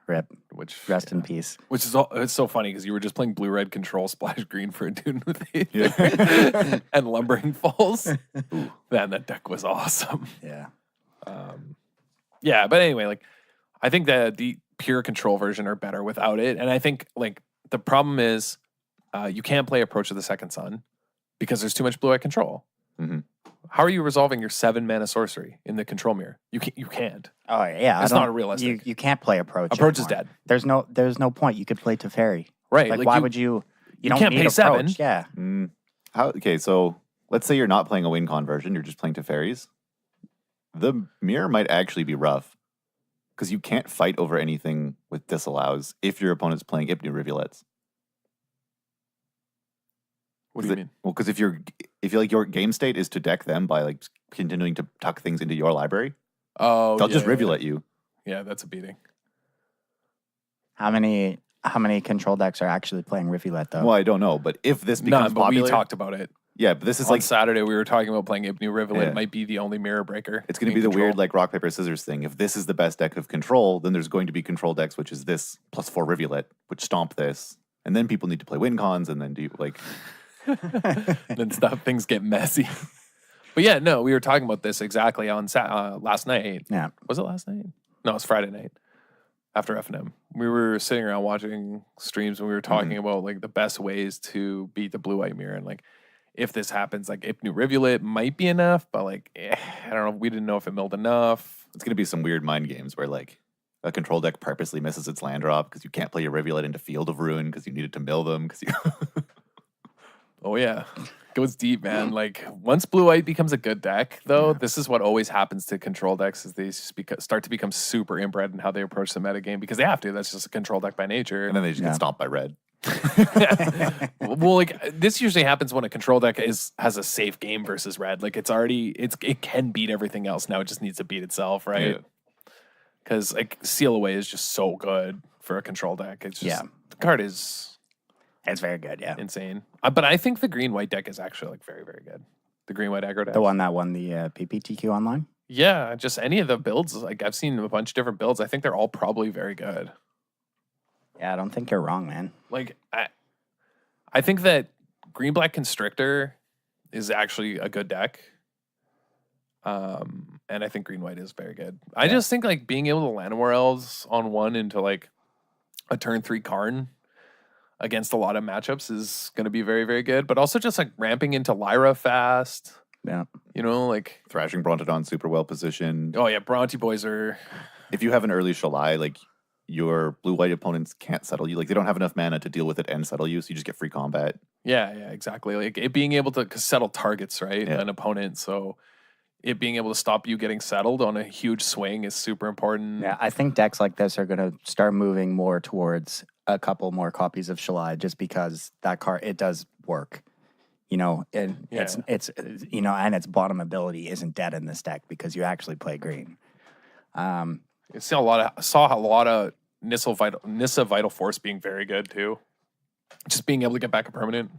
Rip. Which Rest in peace. Which is it's so funny because you were just playing blue-red control splash green for a Dune with Aether and Lumbering Falls. Man, that deck was awesome. Yeah. Yeah, but anyway, like I think that the pure control version are better without it, and I think like the problem is you can't play Approach of the Second Sun because there's too much blue-eye control. Mm-hmm. How are you resolving your 7 mana sorcery in the control mirror? You can't. Oh yeah. It's not realistic. You can't play approach. Approach is anymore. dead. There's no point. You could play Teferi. Right. Like, like why you- would you? you don't can't need pay 7. approach. Yeah. Okay, so let's say you're not playing a win conversion, you're just playing Teferis. The mirror might actually be rough because you can't fight over anything with disallows if your opponent's playing Ipnu Rivulets. What do you mean? Well, because if you're like your game state is to deck them by like continuing to tuck things into your library, Oh, they'll just yeah. rivulet you. Yeah, that's a beating. How many control decks are actually playing Rivulet though? Well, I don't know, but if this No, becomes but popular, we talked about it. yeah, but this is On like Saturday, we were talking about playing Ibnu Rivulet. Yeah. It might be the only mirror breaker. it's going to in be the control. weird like rock paper scissors thing. If this is the best deck of control, then there's going to be control decks, which is this +4 Rivulet, which stomp this, and then people need to play win cons, and then do like Then things get messy. But yeah, no, we were talking about this exactly on last night. Yeah. Was it last night? No, it was Friday night after F&M. We were sitting around watching streams and we were talking about like the best ways to beat the blue-white mirror. And like, if this happens, like Ipnu Rivulet might be enough, but like, I don't know. We didn't know if it milled enough. it's going to be some weird mind games where like a control deck purposely misses its land drop because you can't play your Rivulet into Field of Ruin because you needed to mill them because you. Oh yeah, goes deep, man. Like once blue white becomes a good deck, though, this is what always happens to control decks: is they just start to become super inbred in how they approach the metagame because they have to. That's just a control deck by nature. And then they just get stomped by red. Well, like this usually happens when a control deck has a safe game versus red. Like it can beat everything else. Now it just needs to beat itself, right? Because like Seal Away is just so good for a control deck. It's just the card is. It's very good, yeah. Insane. But I think the green-white deck is actually like very, very good. The green-white aggro deck. The one that won the PPTQ online? Yeah, just any of the builds. Like I've seen a bunch of different builds. I think they're all probably very good. Yeah, I don't think you're wrong, man. Like I think that green-black Constrictor is actually a good deck. And I think green-white is very good. I just think like being able to Llanowar Elves on one into like a turn 3 Karn against a lot of matchups is going to be very, very good. But also just like ramping into Lyra fast. Yeah. You know, like Thrashing Brontodon super well positioned. Oh yeah, Bronte boys are. If you have an early Shalai, like your blue-white opponents can't settle you. Like they don't have enough mana to deal with it and settle you, so you just get free combat. Yeah, exactly. Like it being able to settle targets, right? Yeah. An opponent. So it being able to stop you getting settled on a huge swing is super important. Yeah, I think decks like this are going to start moving more towards a couple more copies of Shalai just because that card, it does work. You know, and it's you know, and its bottom ability isn't dead in this deck because you actually play green. I saw a lot of Nissa Vital Force being very good too. Just being able to get back a permanent.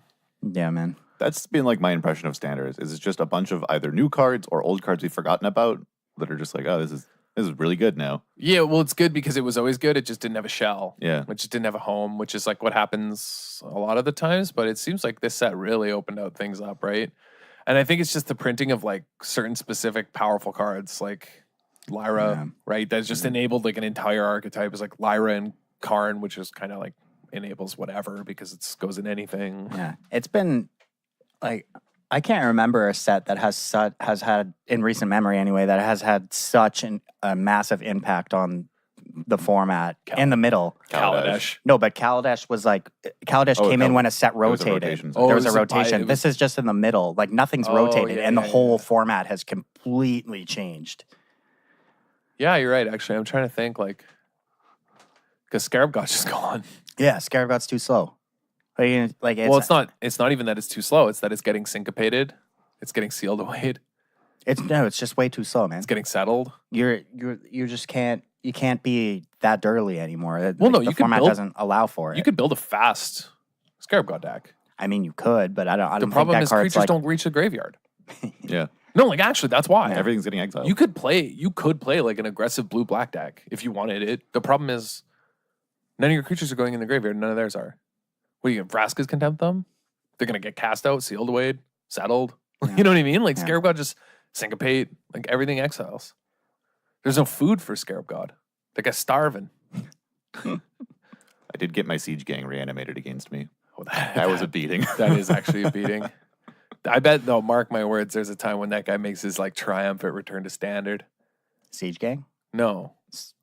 Yeah, man. That's been like my impression of Standards. Is it's just a bunch of either new cards or old cards we've forgotten about that are just like, oh, this is really good now. Yeah, well, it's good because it was always good. It just didn't have a shell. Yeah. It just didn't have a home, which is like what happens a lot of the times. But it seems like this set really opened out things up, right? And I think it's just the printing of like certain specific powerful cards like Lyra, right? That's just enabled like an entire archetype. Is like Lyra and Karn, which is kind of like enables whatever because it goes in anything. Yeah. It's been like, I can't remember a set that has had in recent memory anyway that has had such a massive impact on the format in the middle. Kaladesh. No, but Kaladesh was like came in when a set rotated. There was a rotation. This is just in the middle. Like nothing's rotated, and the whole format has completely changed. Yeah, you're right. Actually, I'm trying to think like because Scarab God's just gone. Yeah, Scarab God's too slow. Like it's not even that it's too slow. It's that it's getting syncopated. It's getting sealed away. It's just way too slow, man. It's getting settled. You just can't be that dirty anymore. Well, no, the you could format build, doesn't allow for it. You could build a fast Scarab God deck. I mean, you could, but I don't. The problem is creatures don't reach the graveyard. Yeah. No, like actually, that's why everything's getting exiled. You could play like an aggressive blue-black deck if you wanted it. The problem is none of your creatures are going in the graveyard. None of theirs are. What do you get? Vraska's Contempt them? They're gonna get cast out, sealed away, settled. You know what I mean? Like Scarab God just syncopate, like everything exiles. There's no food for Scarab God. That guy's starving. I did get my Siege Gang reanimated against me. Oh, that was a beating. That is actually a beating. I bet, though, mark my words, there's a time when that guy makes his like triumphant return to standard. Siege Gang? No.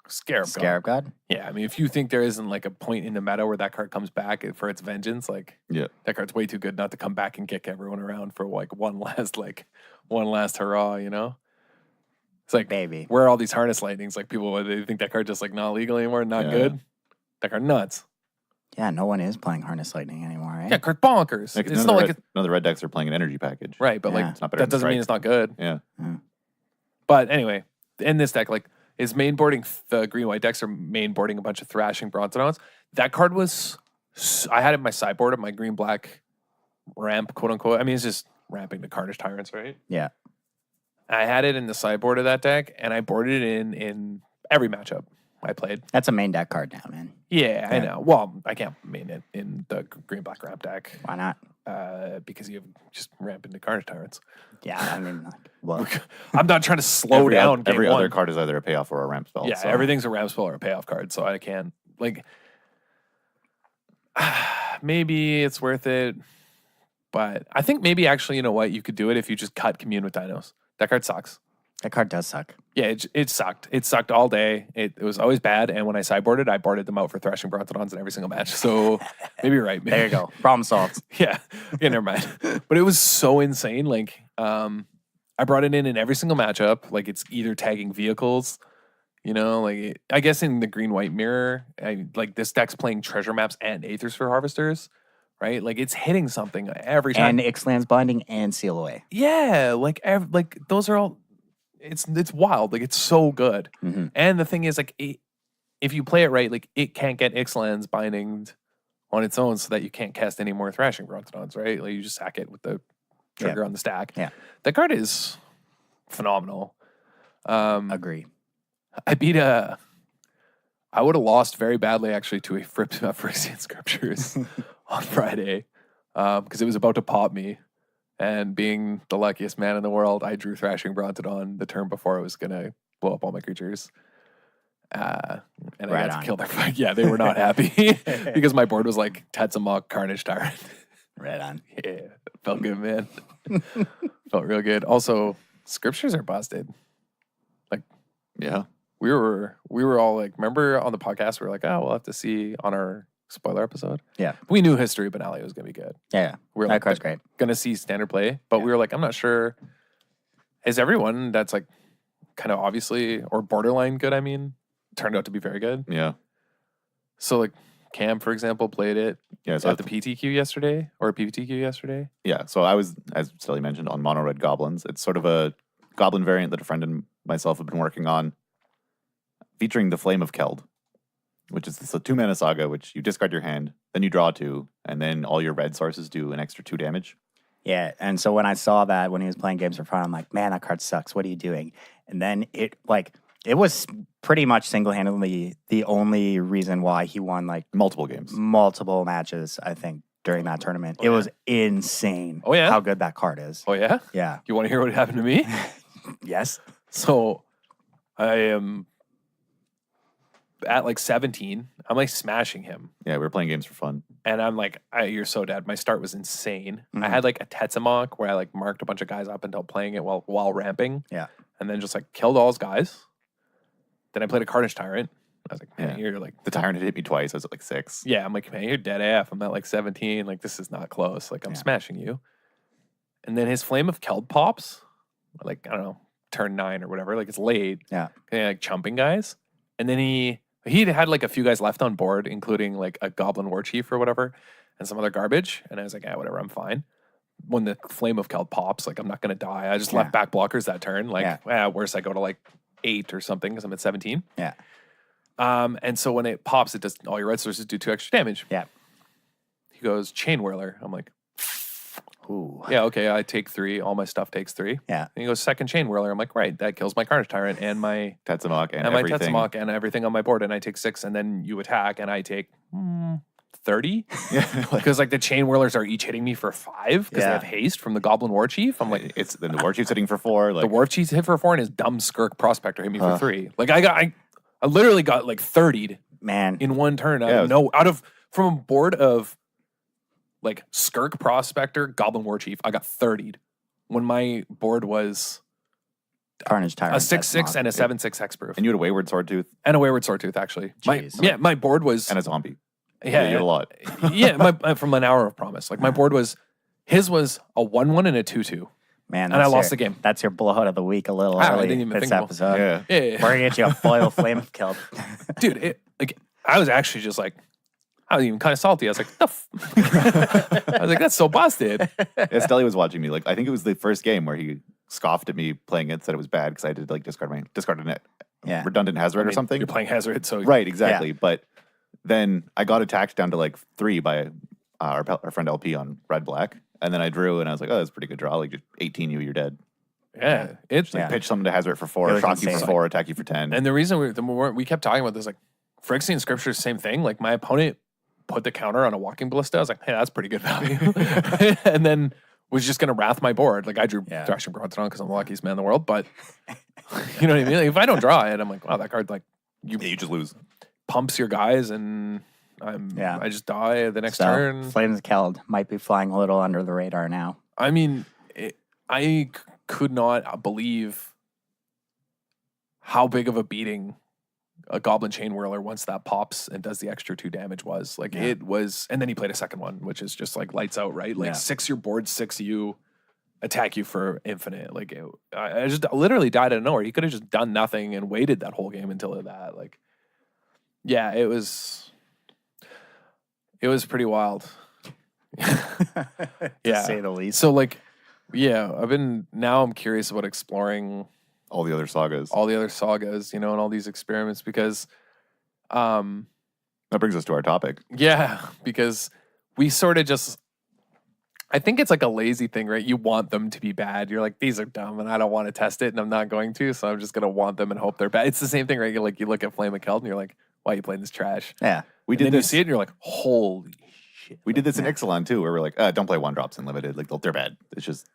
Scarab God? Yeah, I mean, if you think there isn't like a point in the meta where that card comes back for its vengeance, like that card's way too good not to come back and kick everyone around for like one last hurrah, you know? It's like, baby, where are all these Harness Lightnings? Like people, they think that card just like not legal anymore, not good. That card nuts. Yeah, no one is playing Harness Lightning anymore, right? Yeah, card bonkers. Like, it's not like none of the red decks are playing an energy package, right? But like, it's not better that doesn't mean it's not good. Yeah. But anyway, in this deck, like, is mainboarding the green-white decks are mainboarding a bunch of Thrashing Brontodons. That card was, I had it in my sideboard of my green-black ramp, quote-unquote. I mean, it's just ramping the Carnage Tyrants, right? Yeah. I had it in the sideboard of that deck, and I boarded it in every matchup I played. That's a main deck card now, man. Yeah, I know. Well, I can't main it in the green-black ramp deck. Why not? Because you have just ramp into Carnage Tyrants. Yeah, I mean, well, I'm not trying to slow down. Every other card is either a payoff or a ramp spell. Yeah, so. everything's a ramp spell or a payoff card, so I can't like. Maybe it's worth it, but I think maybe actually, you know what, you could do it if you just cut Commune with Dinos. That card sucks. That card does suck. Yeah, it sucked. It sucked all day. It was always bad. And when I sideboarded, I boarded them out for thrashing Brontodons in every single match. So maybe you're right. There you go. Problem solved. Yeah. Yeah, never mind. But it was so insane. Like, I brought it in every single matchup. Like, it's either tagging vehicles, you know, like, I guess in the green-white mirror, like, this deck's playing treasure maps and Aethers for Harvesters, right? Like, it's hitting something every time. And Ixalan's Binding and Seal Away. Yeah, like, those are all... It's wild. Like, it's so good. Mm-hmm. And the thing is, like, if you play it right, like, it can't get Ixalan's Binding on its own so that you can't cast any more Thrashing Brontodons, right? Like, you just sack it with the trigger on the stack. Yeah. That card is phenomenal. Agree. I beat I would have lost very badly, actually, to a Phyrexian Scriptures on Friday because it was about to pop me. And being the luckiest man in the world, I drew Thrashing Brontodon the turn before it was going to blow up all my creatures. And I got to kill their fight. Yeah, they were not happy because my board was like Tetzamok, Carnage Tyrant. Right on. Yeah, felt good, man. Felt real good. Also, Scriptures are busted. Like, Yeah. we were all like, remember on the podcast, we were like, oh, we'll have to see on our spoiler episode. Yeah. We knew History Benalia was going to be good. Yeah. We were That like, card's great. going to see standard play, but we were like, I'm not sure. Is everyone that's like kind of obviously or borderline good, I mean, turned out to be very good? Yeah. So like Cam, for example, played it Yeah. So at the PTQ yesterday or PTQ yesterday. Yeah, so I was, as Stelly mentioned, on Mono Red Goblins. It's sort of a goblin variant that a friend and myself have been working on, featuring the Flame of Keld, which is this 2-mana saga, which you discard your hand, then you draw 2, and then all your red sources do an extra 2 damage. Yeah, and so when I saw that when he was playing games for fun, I'm like, man, that card sucks. What are you doing? And then it was pretty much single-handedly the only reason why he won like Multiple games. multiple matches, I think, during that tournament. Oh, it was insane. Oh, yeah? How good that card is. Oh yeah? Yeah. You want to hear what happened to me? Yes. So I am at like 17. I'm like smashing him. Yeah, we were playing games for fun. And I'm like, you're so dead. My start was insane. Mhm. I had like a Tetzamok where I like marked a bunch of guys up until playing it while ramping. Yeah. And then just like killed all his guys. Then I played a Carnage Tyrant. I was like, man, Yeah. you're like, The Tyrant had hit me twice. I was at like 6. yeah, I'm like, man, you're dead AF. I'm at like 17. Like, this is not close. Like, I'm Yeah. smashing you. And then his Flame of Keld pops. Like, I don't know, turn 9 or whatever. Like, it's late. Yeah. Like chumping guys. And then he had like a few guys left on board, including like a Goblin War Chief or whatever, and some other garbage. And I was like, yeah, whatever, I'm fine. When the Flame of Keld pops, like, I'm not going to die. I just left back blockers that turn. Like, worse, I go to like 8 or something because I'm at 17. Yeah. And so when it pops, it does all your red sources do 2 extra damage. Yeah. He goes, Chain Whirler. I'm like, Ooh. yeah, okay, I take 3. All my stuff takes 3. Yeah. And he goes, second Chain Whirler. I'm like, right, that kills my Carnage Tyrant and my Tetzamok and my everything. Tetzamok and everything on my board. And I take 6, and then you attack, and I take 30. Yeah, like, Because like the Chain Whirlers are each hitting me for 5 because they Yeah. have haste from the Goblin War Chief. I'm like, it's then the War Chief's hitting for 4. Like, the War Chief's hit for 4, and his dumb Skirk Prospector hit me for 3. Like I literally got like 30'd Man. in one turn. Yeah, From a board of like Skirk Prospector, Goblin War Chief, I got 30'd when my board was Carnage Tyrant. a 6/6 and a 7/6 hexproof and you had a Wayward Swordtooth and a Wayward Swordtooth. Actually, Jeez. my board was and a zombie. yeah, You had a lot. yeah, from an Hour of Promise. Like my board was his was a 1/1 and a 2/2. Man, and I lost the game. That's your blowout of the week a little I early didn't even this think about- episode. Yeah. Yeah. We're going to get you a foil Flame of Keld. Dude, I was actually just like, I was even kind of salty. I was like, I was like, that's so busted. Stelly was watching me. Like, I think it was the first game where he scoffed at me playing it, said it was bad because I did like discard a redundant Hazard or something. You're playing Hazard, so Right, exactly. But then I got attacked down to like 3 by our friend LP on Red Black. And then I drew and I was like, oh, that's a pretty good draw. Like, just 18 you're dead. yeah, it's Like, pitch something to Hazard for 4, It was shock you for insane. 4, attack you for 10. And the reason the more we kept talking about this, like Phyrexian Scriptures, same thing. Like my opponent put the counter on a Walking Ballista. I was like, hey, that's pretty good value. And then was just gonna wrath my board. Like I drew Thrashing Brontodon because I'm the luckiest man in the world. But you know what I mean? Like, if I don't draw it, I'm like, wow, that card like you just lose. pumps your guys, and I just die the next So, turn. Flames of Keld might be flying a little under the radar now. I mean, I could not believe how big of a beating a Goblin Chain Whirler once that pops and does the extra 2 damage was. Like it was, and then he played a second one, which is just like lights out, right? Like 6 your board, 6 you, attack you for infinite. Like I just literally died out of nowhere. He could have just done nothing and waited that whole game until that. Like, yeah, it was pretty wild. To say the least. So like, yeah, I'm curious about exploring all the other sagas, you know, and all these experiments because that brings us to our topic. Yeah, because we sort of just, I think it's like a lazy thing, right? You want them to be bad. You're like, these are dumb and I don't want to test it and I'm not going to, so I'm just going to want them and hope they're bad. It's the same thing, right? You're like, you look at Flame of Keld and you're like, why are you playing this trash? Yeah. We did this. You see it and you're like, holy shit. We did this in Ixalan too, where we're like, don't play 1-drops in limited. Like, they're bad. It's just,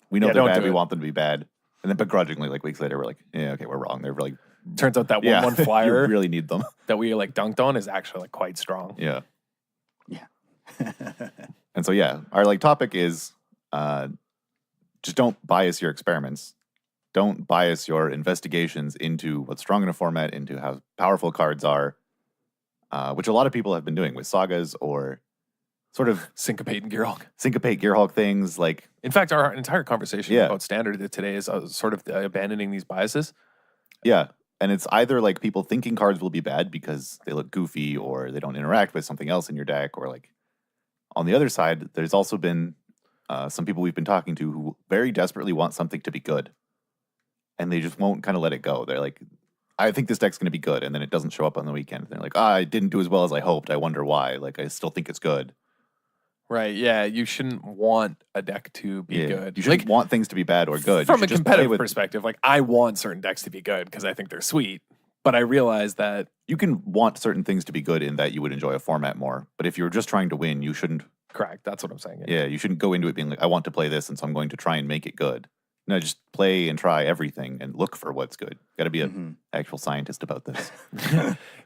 we know they're bad. We want them to be bad. And then begrudgingly, like weeks later, we're like, yeah, okay, we're wrong. They're really, turns out that 1/1 flyer you really need them that we like dunked on is actually like quite strong. Yeah. Yeah. And so, yeah, our like topic is just don't bias your experiments. Don't bias your investigations into what's strong in a format, into how powerful cards are, which a lot of people have been doing with sagas or sort of syncopate Gearhulk things. Like, in fact, our entire conversation about standard today is sort of abandoning these biases. Yeah. And it's either like people thinking cards will be bad because they look goofy or they don't interact with something else in your deck, or like on the other side, there's also been some people we've been talking to who very desperately want something to be good. And they just won't kind of let it go. They're like, I think this deck's going to be good. And then it doesn't show up on the weekend. And they're like, I didn't do as well as I hoped. I wonder why. Like, I still think it's good. Right, yeah. You shouldn't want a deck to be good. You shouldn't want things to be bad or good. From a competitive perspective, like, I want certain decks to be good because I think they're sweet. But I realize that you can want certain things to be good in that you would enjoy a format more. But if you're just trying to win, you shouldn't. Correct. That's what I'm saying. Yeah, you shouldn't go into it being like, I want to play this, and so I'm going to try and make it good. No, just play and try everything and look for what's good. Got to be an actual scientist about this.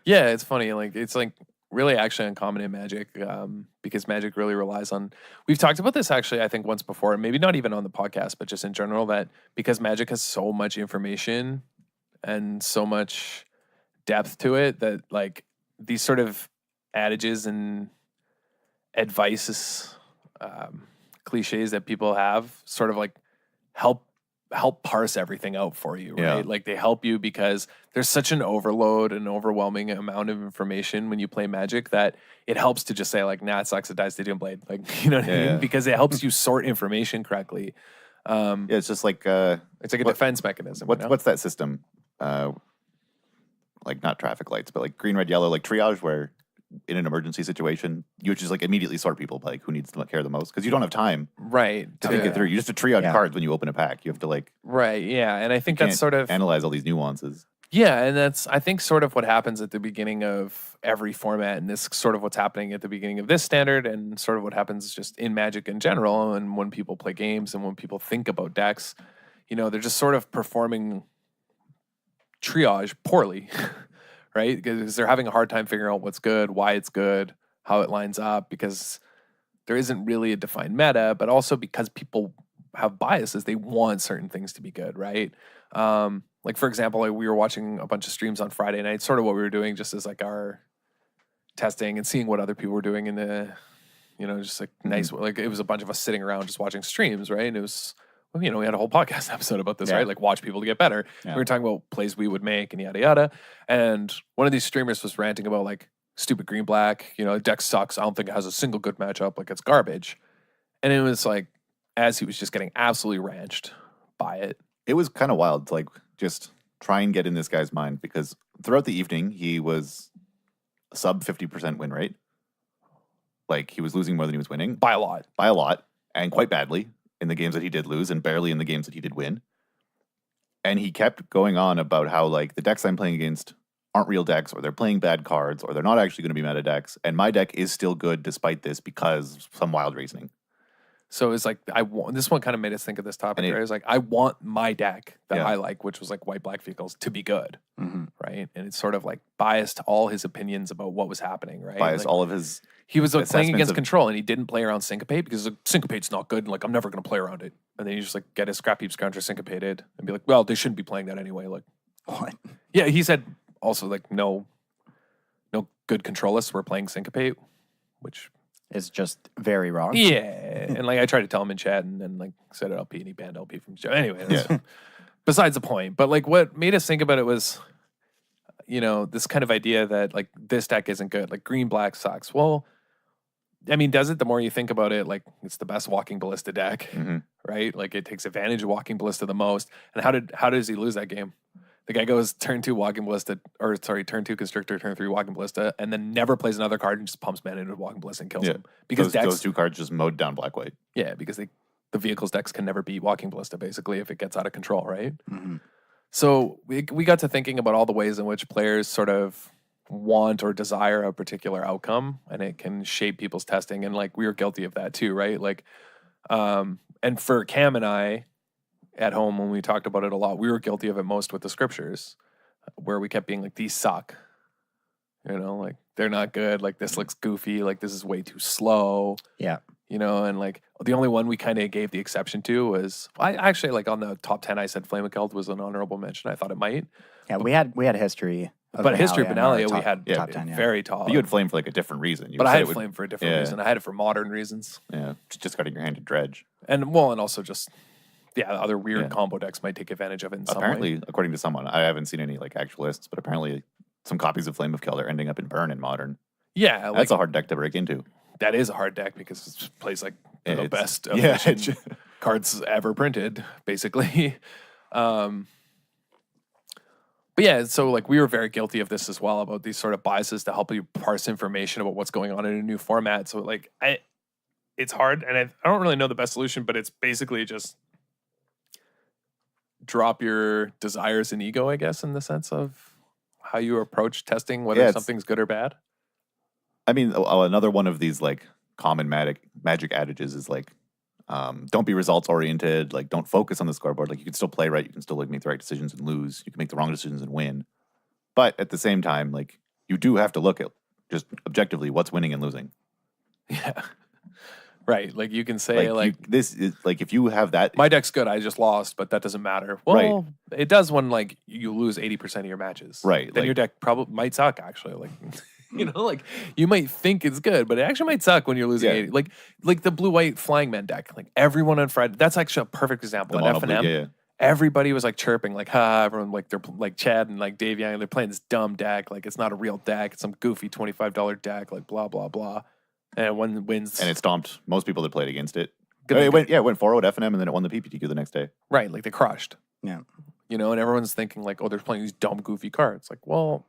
Yeah, it's funny. Like, it's like really actually uncommon in Magic because Magic really relies on. We've talked about this actually, I think, once before, maybe not even on the podcast, but just in general, that because Magic has so much information and so much depth to it, that like these sort of adages and advices, cliches that people have sort of like help parse everything out for you, right? Yeah. Like they help you because there's such an overload and overwhelming amount of information when you play Magic that it helps to just say like, nah, it sucks, it dies, Stadium Blade. Like, you know what I mean? Because it helps you sort information correctly. Yeah, it's just like it's like a defense mechanism. What's that system? Like not traffic lights, but like green, red, yellow, like triage, where in an emergency situation, you just like immediately sort people by like who needs to care the most, because you don't have time to think it through. You just have to triage cards when you open a pack. You have to like and I think that's sort of analyze all these nuances. Yeah, and that's I think sort of what happens at the beginning of every format, and this sort of what's happening at the beginning of this standard, and sort of what happens just in Magic in general, and when people play games and when people think about decks, you know, they're just sort of performing triage poorly. Right? Because they're having a hard time figuring out what's good, why it's good, how it lines up, because there isn't really a defined meta, but also because people have biases, they want certain things to be good, right? Like, for example, like we were watching a bunch of streams on Friday night, sort of what we were doing just as like our testing and seeing what other people were doing in the, you know, just like nice, like it was a bunch of us sitting around just watching streams, right? And it was, well, you know, we had a whole podcast episode about this, right? Like watch people to get better. We were talking about plays we would make and yada yada. And one of these streamers was ranting about like stupid green black, you know, deck sucks. I don't think it has a single good matchup. Like it's garbage. And it was like, as he was just getting absolutely ranched by it. It was kind of wild to like just try and get in this guy's mind, because throughout the evening he was sub 50% win rate. Like he was losing more than he was winning. By a lot. And quite badly in the games that he did lose, and barely in the games that he did win. And he kept going on about how like the decks I'm playing against aren't real decks, or they're playing bad cards, or they're not actually going to be meta decks, and my deck is still good despite this because some wild reasoning. So it's like this one kind of made us think of this topic. Right? It was like I want my deck that I like, which was like white black vehicles, to be good, right? And it's sort of like biased all his opinions about what was happening, right? Biased like, all of his. He was like playing against control, and he didn't play around syncopate because like, syncopate's not good, and like I'm never going to play around it. And then you just like get his scrap heaps counter syncopated and be like, well, they shouldn't be playing that anyway. Like What? Yeah, he said also like no good control lists were playing syncopate, which Is just very wrong. yeah, and like I tried to tell him in chat and then like said LP and he banned LP from the show. Anyway, that's besides the point. But like what made us think about it was, this kind of idea that like this deck isn't good, like green black sucks. Well, I mean, does it? The more you think about it, like it's the best walking ballista deck, right? Like it takes advantage of walking ballista the most. And how does he lose that game? The guy goes turn 2 walking ballista, turn 2 constrictor, turn 3 walking ballista, and then never plays another card and just pumps mana into walking ballista and kills him. Because those 2 cards just mowed down black white. Yeah, because the vehicle's decks can never beat walking ballista basically if it gets out of control, right? Mm-hmm. So we got to thinking about all the ways in which players sort of want or desire a particular outcome, and it can shape people's testing. And like we were guilty of that too, right? Like, and for Cam and I at home when we talked about it a lot, we were guilty of it most with the scriptures, where we kept being like, these suck. Like they're not good. Like this looks goofy. Like this is way too slow. Yeah. And like the only one we kind of gave the exception to was I actually like on the top 10 I said Flame of Keld was an honorable mention. I thought it might. Yeah, we had history. But history Benalia we had top 10, yeah. very top. But you had Flame for like a different reason. But I had Flame for a different reason. I had it for modern reasons. Yeah, just cutting your hand to dredge. And also just other weird combo decks might take advantage of it in some way. Apparently, according to someone, I haven't seen any like actual lists, but apparently some copies of Flame of Keld are ending up in Burn in Modern. Yeah, like, that's a hard deck to break into. That is a hard deck because it plays like the best cards ever printed, basically. But yeah, so like we were very guilty of this as well, about these sort of biases to help you parse information about what's going on in a new format. So like it's hard, and I don't really know the best solution, but it's basically just drop your desires and ego, I guess, in the sense of how you approach testing, whether something's good or bad. I mean, another one of these like common magic adages is like, don't be results oriented. Like, don't focus on the scoreboard. Like, you can still play right. You can still like make the right decisions and lose. You can make the wrong decisions and win. But at the same time, like, you do have to look at just objectively what's winning and losing. Yeah. Right. Like you can say this is like, if you have that, my deck's good, I just lost, but that doesn't matter. Well, it does when like you lose 80% of your matches. Right. Then your deck probably might suck actually. Like, like you might think it's good, but it actually might suck when you're losing 80. Like the blue-white Flying Man deck. Like everyone on Friday, that's actually a perfect example. At F&M, everybody was like chirping, like, everyone like they're like Chad and like Dave Young, they're playing this dumb deck, like it's not a real deck, it's some goofy $25 deck, like blah blah blah. And one wins, and it stomped most people that played against it. It went 4-0 at F&M, and then it won the PPTQ the next day. Right, like they crushed. Yeah, and everyone's thinking like, oh, they're playing these dumb goofy cards. Like, well,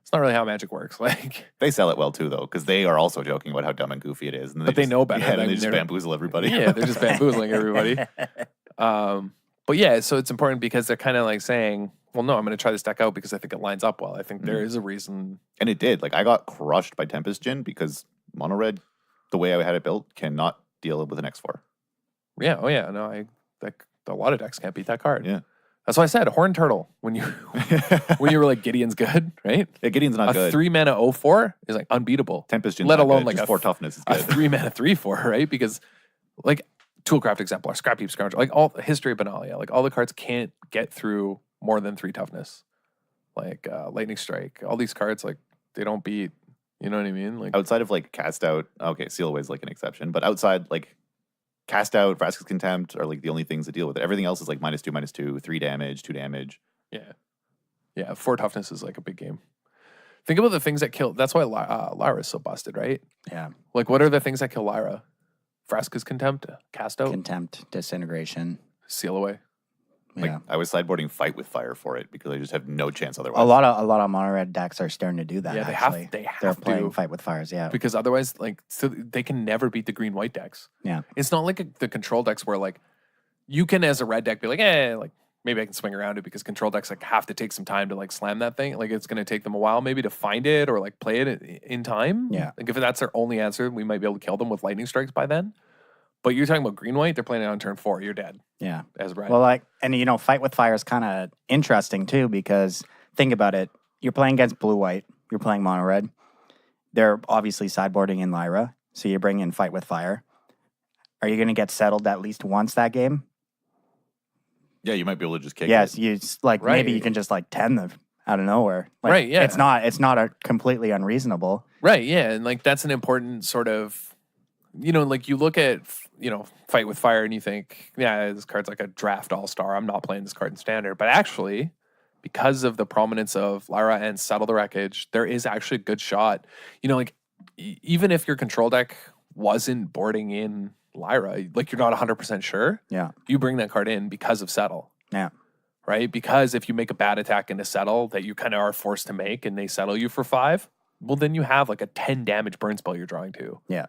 it's not really how Magic works. Like they sell it well too, though, because they are also joking about how dumb and goofy it is. And they know better. Yeah, and they just bamboozle everybody. Yeah, they're just bamboozling everybody. But yeah, so it's important because they're kind of like saying, well, no, I'm going to try this deck out because I think it lines up well. I think there is a reason. And it did. Like I got crushed by Tempest Djinn because Mono Red, the way I had it built, cannot deal with an X4. Yeah. Oh yeah. No, a lot of decks can't beat that card. Yeah. That's why I said Horn Turtle when you were like Gideon's good, right? Yeah, Gideon's not good. A 3-mana 0/4 is like unbeatable. Tempest Djinn, let alone like just 4 toughness is good. A 3-mana 3/4, right? Because like Toolcraft Exemplar, Scrap Heap Scourge, like all History of Benalia, like all the cards can't get through more than 3 toughness. Like Lightning Strike, all these cards like they don't beat. You know what I mean? Like outside of like Cast Out, okay, Seal Away is like an exception, but outside like Cast Out, Vraska's Contempt are like the only things that deal with it. Everything else is like -2/-2, 3 damage, 2 damage. Yeah. 4 toughness is like a big game. Think about the things that kill. That's why Lyra is so busted, right? Yeah. Like what are the things that kill Lyra? Vraska's Contempt, Cast Out, Contempt, Disintegration, Seal Away. Yeah. I was sideboarding Fight with Fire for it because I just have no chance otherwise. A lot of mono red decks are starting to do that. Yeah, they're playing Fight with Fires. Yeah, because otherwise, like, so they can never beat the green white decks. Yeah, it's not like the control decks where like you can as a red deck be like, like maybe I can swing around it because control decks like have to take some time to like slam that thing. Like it's going to take them a while maybe to find it or like play it in time. Yeah, like if that's their only answer, we might be able to kill them with lightning strikes by then. But you're talking about green white, they're playing it on turn 4. You're dead. Yeah. As red. Well, and Fight with Fire is kind of interesting too because think about it. You're playing against blue white. You're playing mono red. They're obviously sideboarding in Lyra, so you bring in Fight with Fire. Are you going to get settled at least once that game? Yeah, you might be able to just kick Yes, it. you like maybe you Right. can just like 10 them out of nowhere. Like, Right, yeah. It's not a completely unreasonable. Right, yeah, and like that's an important sort of, like you look at, Fight with Fire and you think, yeah, this card's like a draft all-star. I'm not playing this card in standard. But actually, because of the prominence of Lyra and Settle the Wreckage, there is actually a good shot. Like even if your control deck wasn't boarding in Lyra, like you're not 100% sure, Yeah. you bring that card in because of Settle. Yeah. Right? Because if you make a bad attack into Settle that you kind of are forced to make and they settle you for 5, well, then you have like a 10 damage burn spell you're drawing to. Yeah.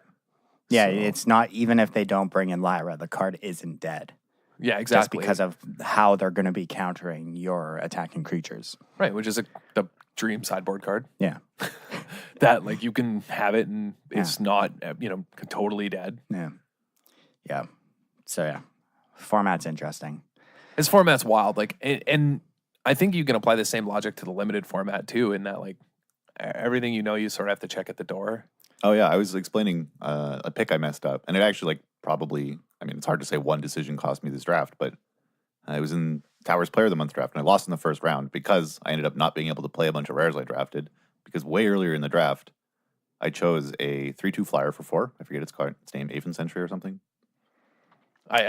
Yeah, So- it's not, even if they don't bring in Lyra, the card isn't dead. Yeah, exactly. Just because of how they're going to be countering your attacking creatures. Right, which is the dream sideboard card. Yeah. That like you can have it and it's not, totally dead. Yeah. Yeah. So, yeah. Format's interesting. This format's wild. Like, and I think you can apply the same logic to the limited format too, in that like everything you sort of have to check at the door. Oh yeah, I was explaining a pick I messed up, and it actually probably. I mean, it's hard to say one decision cost me this draft, but I was in Towers Player of the Month draft, and I lost in the first round because I ended up not being able to play a bunch of rares I drafted. Because way earlier in the draft, I chose a 3/2 flyer for 4. I forget its card. Its name, Aven Sentry or something.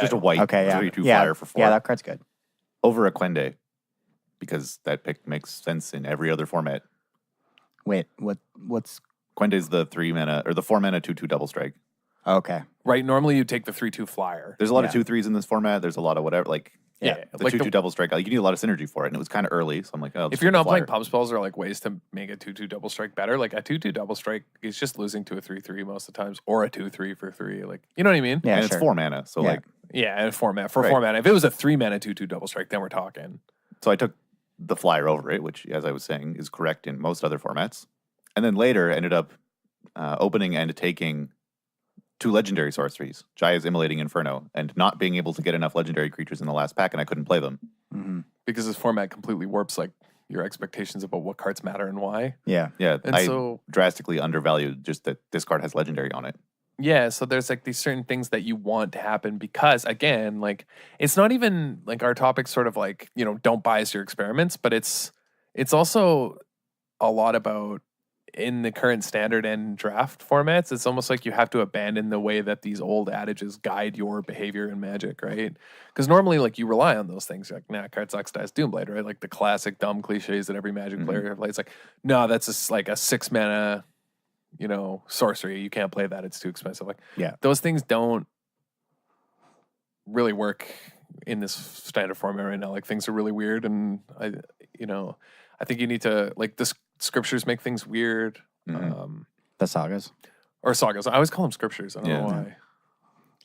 Just a white 3/2 flyer for 4. Yeah, that card's good. Over a Quende, because that pick makes sense in every other format. Wait, what's Quende's the 3 mana or the 4 mana 2/2 double strike. okay? Right. Normally you take the 3/2 flyer. There's a lot of Yeah. 2/3s in this format. There's a lot of whatever. Like Yeah, the like 2/2 double strike. Like, you need a lot of synergy for it, and it was kind of early. So I'm like, oh, If you're not playing pump spells or like ways to make a 2/2 double strike better, like a 2/2 double strike is just losing to a 3/3 most of the times, or a 2/3 for 3. Like, you know what I mean? Yeah, and sure. it's 4 mana. So Yeah. like, Yeah, and format for Right. 4 mana. If it was a 3 mana 2/2 double strike, then we're talking. so I took the flyer over it, which, as I was saying, is correct in most other formats. And then later ended up opening and taking 2 legendary sorceries, Jaya's Immolating Inferno, and not being able to get enough legendary creatures in the last pack, and I couldn't play them. Mm-hmm. Because this format completely warps like your expectations about what cards matter and why. Yeah. Yeah, And I so drastically undervalued just that this card has legendary on it. yeah, so there's like these certain things that you want to happen because again, like it's not even like our topic sort of like, don't bias your experiments, but it's also a lot about in the current standard and draft formats, it's almost like you have to abandon the way that these old adages guide your behavior in Magic, right? Because normally, like, you rely on those things. You're like, nah, card sucks, dies Doomblade, right? Like the classic dumb cliches that every Magic player plays. Like, no, that's just like a 6 mana, sorcery. You can't play that. It's too expensive. Like, Yeah. those things don't really work in this standard format right now. Like, things are really weird, and I think you need to like the scriptures make things weird. Mhm. The sagas. Or sagas. I always call them scriptures. I don't know Yeah. why.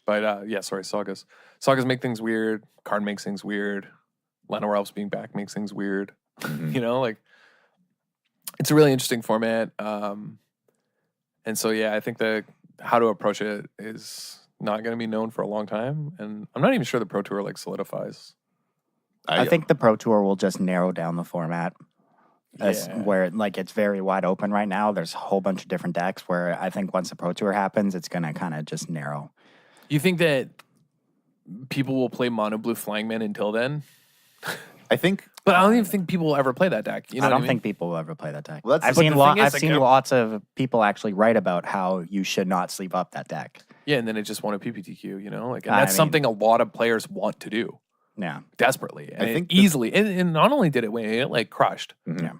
But sagas. Sagas make things weird. Karn makes things weird. Llanowar Elves being back makes things weird. Mhm. Like it's a really interesting format. And so I think that how to approach it is not going to be known for a long time. And I'm not even sure the Pro Tour like solidifies. I think the Pro Tour will just narrow down the format. Yeah. Where like it's very wide open right now. There's a whole bunch of different decks where I think once the Pro Tour happens, it's gonna kind of just narrow. You think that people will play Mono Blue Flying Man until then? I think, But I don't even think people will ever play that deck. You know I what don't mean? think people will ever play that deck. Well, that's- I've but seen the thing is, I've like, seen lots of people actually write about how you should not sleep up that deck. Yeah, and then it just won a PPTQ, like, and I that's mean- something a lot of players want to do Yeah, desperately. And I think easily. And not only did it win, it like crushed. Mhm. Yeah.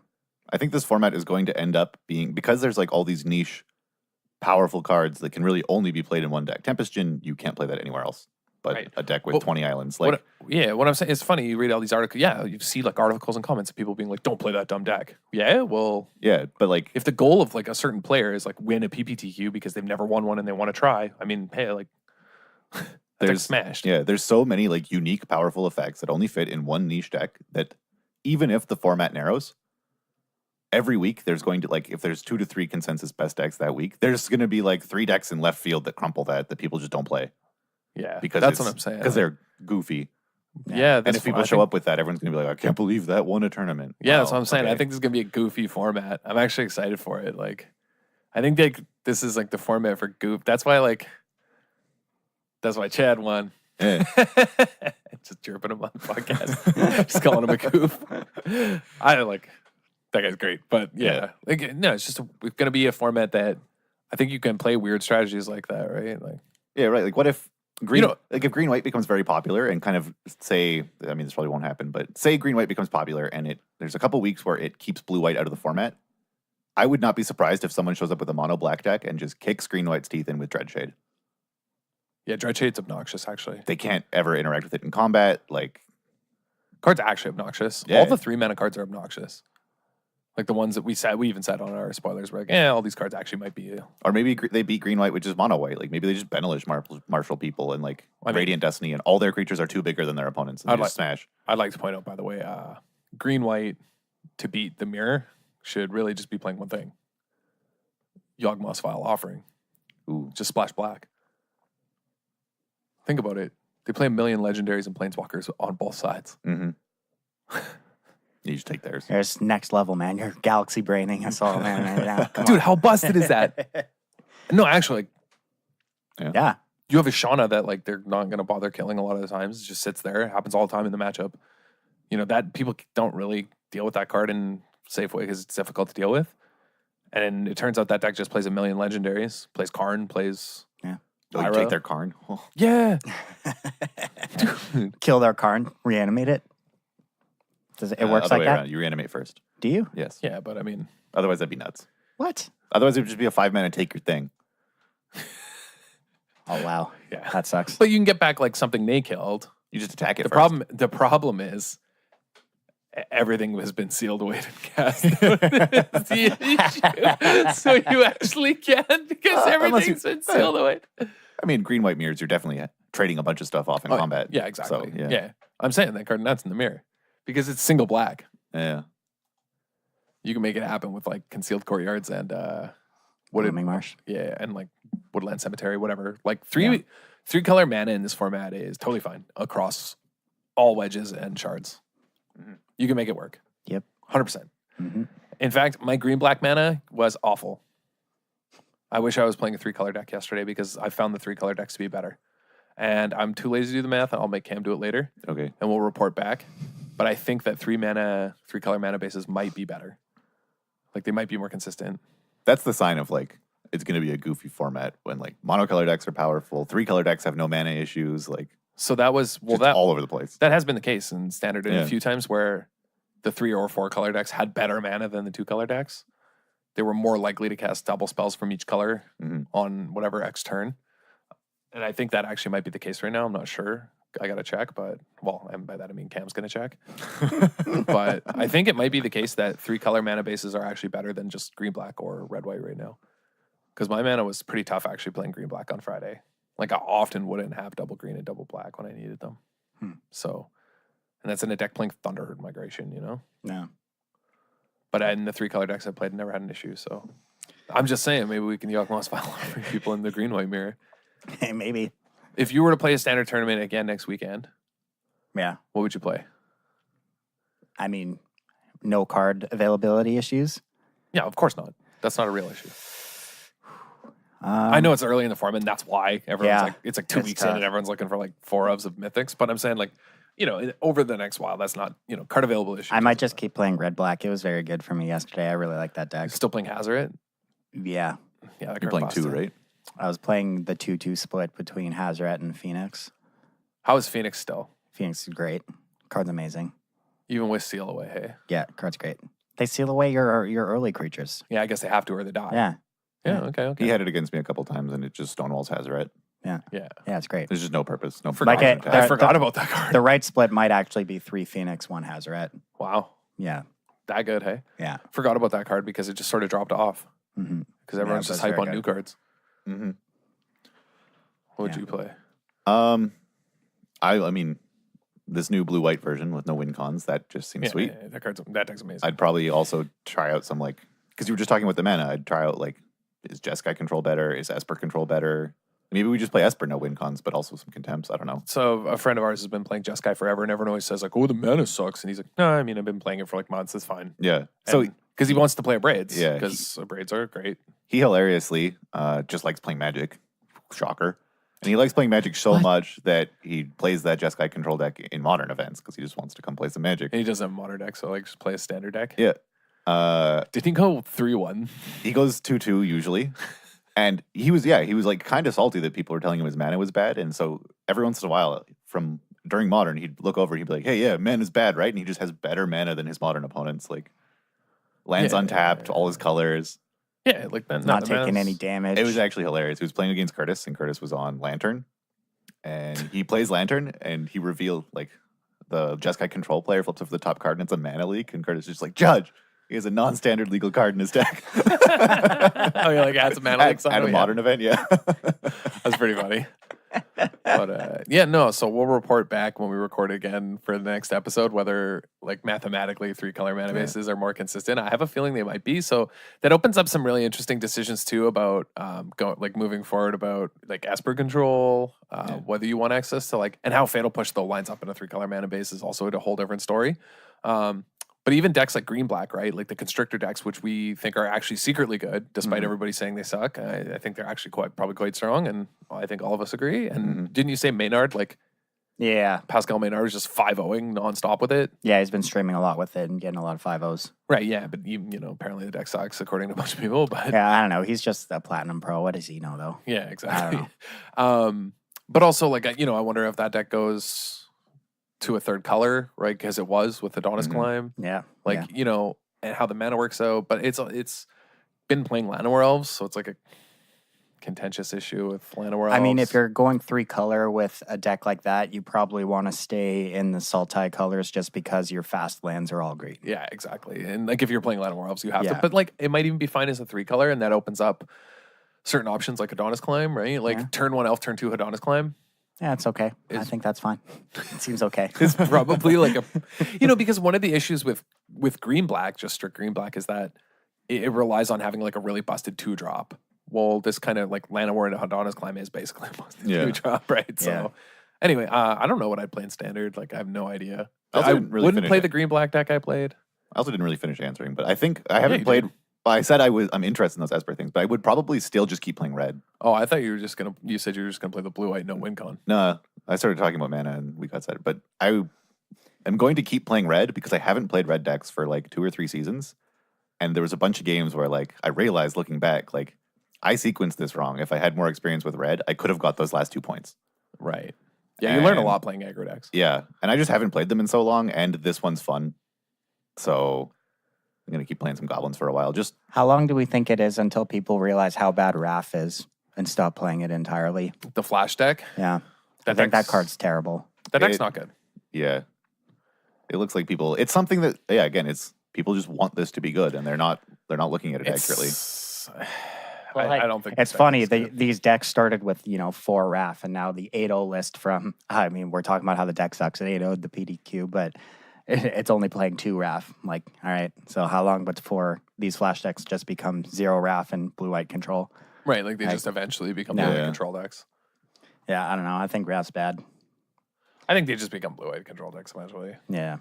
I think this format is going to end up being, because there's like all these niche, powerful cards that can really only be played in one deck. Tempest Djinn, you can't play that anywhere else. But Right. a deck with Well, 20 islands, like, what I'm saying, it's funny, you read all these articles. Yeah, you see like articles and comments of people being like, don't play that dumb deck. Yeah, well, yeah, but like, if the goal of like a certain player is like win a PPTQ because they've never won one and they want to try, I mean, hey, like, that deck's there's smashed. Yeah, there's so many like unique, powerful effects that only fit in one niche deck that even if the format narrows, every week there's going to, like, if there's 2 to 3 consensus best decks that week, there's going to be like 3 decks in left field that crumple that people just don't play Yeah, because that's what I'm saying. because they're goofy. yeah, And that's if people show up with that, everyone's going to be like, I can't believe that won a tournament. Yeah, that's Wow, what I'm saying. I okay. think this is gonna be a goofy format. I'm actually excited for it. Like, I think this is like the format for goof. That's why Chad won. Yeah. Just chirping him on the podcast. Just calling him a goof. I like that guy's great. But yeah. Like, no, it's just it's going to be a format that I think you can play weird strategies like that, right? Like, Yeah, right. Like, what if if green white becomes very popular and kind of say, I mean, this probably won't happen, but say green white becomes popular and there's a couple weeks where it keeps blue white out of the format. I would not be surprised if someone shows up with a mono black deck and just kicks green white's teeth in with Dreadshade. yeah, Dreadshade's obnoxious, actually. They can't ever interact with it in combat. Like, Cards are actually obnoxious. Yeah. All the 3-mana cards are obnoxious. Like the ones that we even said on our spoilers, we're like, all these cards actually might be. or maybe they beat green white, which is mono white. Like, maybe they just Benelish Marshall people and like I mean- Radiant Destiny, and all their creatures are too bigger than their opponents, and they just smash. I'd like to point out, by the way, green white to beat the mirror should really just be playing one thing. Yawgmoth's Vile Offering. Ooh, Just splash black. Think about it. They play a million legendaries and planeswalkers on both sides. mm-hmm. You just take theirs. There's next level, man. You're galaxy braining us all, man. Yeah, come Dude, on. how busted is that? No, actually, Yeah. you have a Shauna that like they're not going to bother killing a lot of the times. It just sits there. It happens all the time in the matchup. You know, that people don't really deal with that card in a safe way because it's difficult to deal with. And it turns out that deck just plays a million legendaries, plays Karn, plays... Oh, you Pyro. take their Karn. Oh. Yeah. Kill their Karn, reanimate it. Does it works Other like way that? around. You reanimate first. Do you? Yes. Yeah, but I mean... Otherwise, that'd be nuts. What? Otherwise, it would just be a 5-mana take your thing. Oh wow. Yeah. That sucks. But you can get back like something they killed. You just attack it The first. problem is everything has been sealed away and cast. That's the issue. So you actually can't because Unless everything's you- been sealed away. I mean, green white mirrors, you're definitely trading a bunch of stuff off in combat. Yeah, exactly. So, yeah. I'm saying that card nuts in the mirror because it's single black. Yeah. You can make it happen with like concealed courtyards and Blooming Marsh. Yeah, and like woodland cemetery, whatever. Like three color mana in this format is totally fine across all wedges and shards. Mhm. You can make it work. Yep. 100%. Mm-hmm. In fact, my green black mana was awful. I wish I was playing a 3-color deck yesterday because I found the 3-color decks to be better. And I'm too lazy to do the math. I'll make Cam do it later Okay. and we'll report back. But I think that 3-color mana bases might be better. Like they might be more consistent. That's the sign of like it's going to be a goofy format when like monocolor decks are powerful, 3-color decks have no mana issues, like So that was just all over the place. that has been the case in standard and Yeah. a few times where the 3 or 4 color decks had better mana than the 2-color decks. They were more likely to cast double spells from each color Mhm. on whatever X turn. And I think that actually might be the case right now. I'm not sure. I got to check, but and by that I mean Cam's going to check. But I think it might be the case that 3-color mana bases are actually better than just green black or red white right now. Because my mana was pretty tough actually playing green black on Friday. Like I often wouldn't have double green and double black when I needed them. So, and that's in a deck playing Thunderherd Migration, you know? No. But in the 3-color decks I played, never had an issue. So I'm just saying, maybe we can Yawgmoth's Vile Offering people in the green white mirror. Hey, maybe. If you were to play a standard tournament again next weekend, Yeah. what would you play? I mean, no card availability issues. Yeah, of course not. That's not a real issue. I know it's early in the format, and that's why everyone's Yeah, like, it's like 2 it's weeks in, tough. and everyone's looking for like 4 ofs of mythics. But I'm saying, like, you know, over the next while, that's not, you know, card available issue. I might just keep playing red black. It was very good for me yesterday. I really like that deck. Still playing Hazoret? Yeah. Yeah, that You're card playing busted. 2, right? I was playing the 2-2 split between Hazoret and Phoenix. How is Phoenix still? Phoenix is great. Card's amazing. Even with Seal Away, hey? Yeah, card's great. They seal away your early creatures. Yeah, I guess they have to or they die. Yeah. Yeah, okay. He had it against me a couple times and it just stonewalls Hazoret. Yeah. Yeah, it's great. There's just no purpose. No Like purpose. it- I forgot about that card. The right split might actually be 3 Phoenix, 1 Hazoret. Wow. Yeah. That good, hey? Yeah. Forgot about that card because it just sort of dropped off. Mm-hmm. Because everyone's Yeah, just that's hype on very new good. cards. Mm-hmm. What would Yeah. you play? I mean, this new blue-white version with no win cons, that just seems sweet. Yeah, that deck's amazing. I'd probably also try out some like, because you were just talking about the mana, I'd try out like, is Jeskai control better? Is Esper control better? Maybe we just play Esper no win cons, but also some contempts. I don't know. So a friend of ours has been playing Jeskai forever, and everyone always says like, "Oh, the mana sucks," and he's like, "No, I mean, I've been playing it for like months. It's fine." Yeah. So because he wants to play braids, Yeah, because braids are great. he hilariously just likes playing Magic. Shocker. And he likes playing Magic so much that he plays that Jeskai control deck in modern events because he just wants to come play some Magic. And he doesn't have a modern deck, so like just play a standard deck. Yeah. Did he go 3-1? He goes 2-2 usually. And he was like kind of salty that people were telling him his mana was bad. And so every once in a while during modern, he'd look over, he'd be like, hey, yeah, mana's bad, right? And he just has better mana than his modern opponents. Like lands untapped, all his colors. Yeah, like that. Not taking any damage. It was actually hilarious. He was playing against Curtis, and Curtis was on Lantern. And he plays Lantern, and he revealed, like, the Jeskai control player flips over the top card, and it's a mana leak. And Curtis is just like, Judge, he has a non-standard legal card in his deck. Oh, you're like, add some mana leaks on at a modern event, yeah. That's pretty funny. But so we'll report back when we record again for the next episode whether like mathematically 3-color mana bases are more consistent. I have a feeling they might be, so that opens up some really interesting decisions too about moving forward about like Esper control, whether you want access to like, and how Fatal Push though lines up in a 3-color mana base is also a whole different story. But even decks like green-black, right? Like the Constrictor decks, which we think are actually secretly good, despite everybody saying they suck. I think they're actually probably quite strong, and I think all of us agree. And didn't you say Maynard? Like, yeah, Pascal Maynard was just 5-0ing nonstop with it. Yeah, he's been streaming a lot with it and getting a lot of 5-0s. Right, yeah, but you know, apparently the deck sucks according to a bunch of people. But yeah, I don't know. He's just a platinum pro. What does he know though? Yeah, exactly. I don't know. But also, like, you know, I wonder if that deck goes to a 3rd color, right? Because it was with Adonis Climb. Yeah. Like, you know, and how the mana works out. But it's been playing Llanowar Elves, so it's like a contentious issue with Llanowar Elves. I mean, if you're going 3-color with a deck like that, you probably want to stay in the Sultai colors just because your fast lands are all great. Yeah, exactly. And like if you're playing Llanowar Elves, you have to. Yeah. But like it might even be fine as a 3-color, and that opens up certain options like Adonis Climb, right? Like turn 1 Elf, turn 2 Adonis Climb. Yeah, it's okay. I think that's fine. It seems okay. It's probably like because one of the issues with green-black, just strict green-black, is that it relies on having like a really busted 2-drop. Well, this kind of like Llanowar and Adonis Climb is basically a busted 2-drop, right? So anyway, I don't know what I'd play in standard. Like I have no idea. I wouldn't play the green-black deck I played. I also didn't really finish answering, but I think I haven't played. I said I'm interested in those Esper things, but I would probably still just keep playing red. Oh, I thought you said you were just gonna play the blue-white, no win con. No, I started talking about mana and we got set. But I am going to keep playing red because I haven't played red decks for like 2 or 3 seasons. And there was a bunch of games where like I realized looking back, like I sequenced this wrong. If I had more experience with red, I could have got those last 2 points. Right. Yeah, you learn a lot playing aggro decks. Yeah. And I just haven't played them in so long, and this one's fun. So I'm going to keep playing some goblins for a while. Just how long do we think it is until people realize how bad Wrath is and stop playing it entirely? The flash deck? Yeah. I think that card's terrible. That deck's not good. Yeah. It looks like people, it's something that, again, it's people just want this to be good, and they're not looking at it accurately. I don't think it's funny. These decks started with 4 Wrath, and now the 8-0 list from. I mean, we're talking about how the deck sucks at 8-0 the PDQ, but it's only playing 2 Wrath. Like, all right, so how long before these flash decks just become 0 Wrath and blue-white control? Right, like they just eventually become blue-white control decks. Yeah, I don't know. I think Wrath's bad. I think they just become blue-white control decks eventually. Yeah,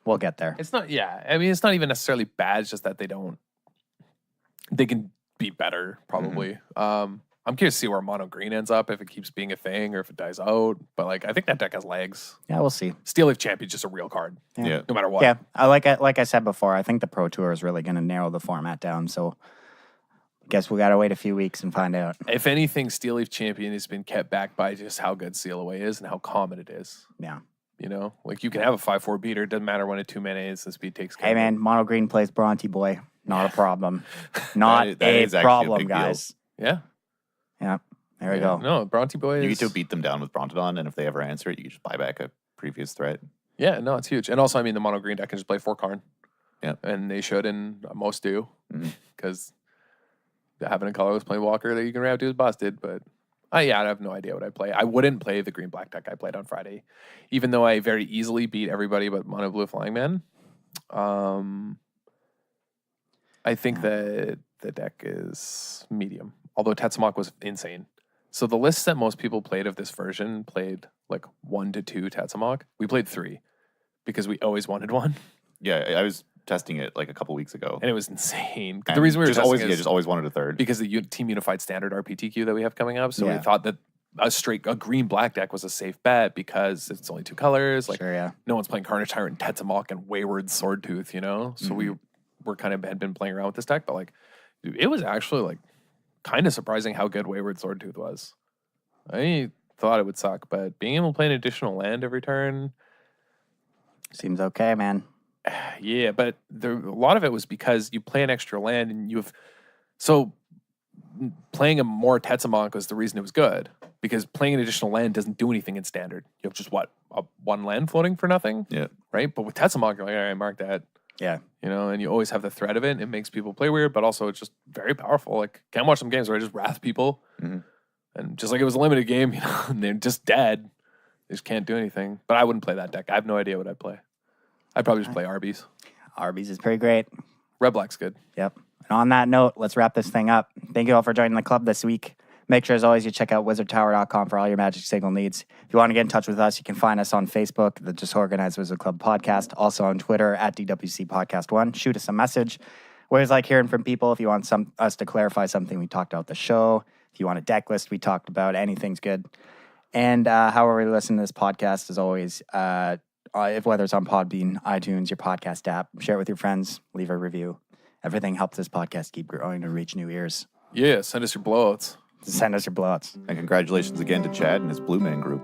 we'll get there. It's not. Yeah, I mean, it's not even necessarily bad. It's just that they can be better probably. I'm curious to see where mono green ends up, if it keeps being a thing or if it dies out. But like, I think that deck has legs. Yeah, we'll see. Steel Leaf Champion's just a real card. Yeah. No matter what. Yeah, like I said before, I think the Pro Tour is really going to narrow the format down. So I guess we got to wait a few weeks and find out. If anything, Steel Leaf Champion has been kept back by just how good Seal Away is and how common it is. Yeah. You know, like you can have a 5/4 beater. It doesn't matter when a 2 mana is. The speed takes care Hey of it. man, mono green plays Bronte Boy. Not a problem. Not that a is actually a problem, big deal. guys. Yeah. Yeah. There we go. No, Bronte Boy You is... get to beat them down with Brontodon, and if they ever answer it, you can just buy back a previous threat. Yeah, no, it's huge. And also, I mean, the mono green deck can just play 4 Karn. Yeah. And they should, and most do. Because having a colorless play walker that you can wrap to is busted. But I have no idea what I play. I wouldn't play the green black deck I played on Friday, even though I very easily beat everybody but mono blue flying man. I think that the deck is medium, although Tetsamok was insane. So the lists that most people played of this version played like 1 to 2 Tetsamok. We played 3 because we always wanted one. Yeah, I was testing it like a couple weeks ago, and it was insane. And the reason we were just testing always wanted a third because the Team Unified Standard RPTQ that we have coming up. So Yeah. we thought that a green black deck was a safe bet because it's only 2 colors. Like Sure, yeah. no one's playing Carnage Tyrant, Tetzamok, and Wayward Swordtooth, you know? So we were kind of had been playing around with this deck, but like dude, it was actually like kind of surprising how good Wayward Swordtooth was. I thought it would suck, but being able to play an additional land every turn, Seems okay, man. yeah, but a lot of it was because you play an extra land and you have so playing a more Tetzamok was the reason it was good, because playing an additional land doesn't do anything in standard. You have just one land floating for nothing, Yeah. right? But with Tetzamok, you're like, all right, mark that, Yeah. you know, and you always have the threat of it. It makes people play weird, but also it's just very powerful. Like, can watch some games where I just wrath people, and just like it was a limited game, you know, and they're just dead. They just can't do anything. But I wouldn't play that deck. I have no idea what I'd play. I'd probably just play Arby's. Arby's is pretty great. Red Black's good. Yep. And on that note, let's wrap this thing up. Thank you all for joining the club this week. Make sure, as always, you check out wizardtower.com for all your Magic Signal needs. If you want to get in touch with us, you can find us on Facebook, the Disorganized Wizard Club Podcast, also on Twitter at DWC Podcast 1. Shoot us a message. We always like hearing from people. If you want us to clarify something we talked about the show, if you want a deck list we talked about, anything's good. And however you listen to this podcast, as always, whether it's on Podbean, iTunes, your podcast app, share it with your friends, leave a review. Everything helps this podcast keep growing to reach new ears. Yeah, send us your blowouts. Send us your blowouts. And congratulations again to Chad and his Blue Man group.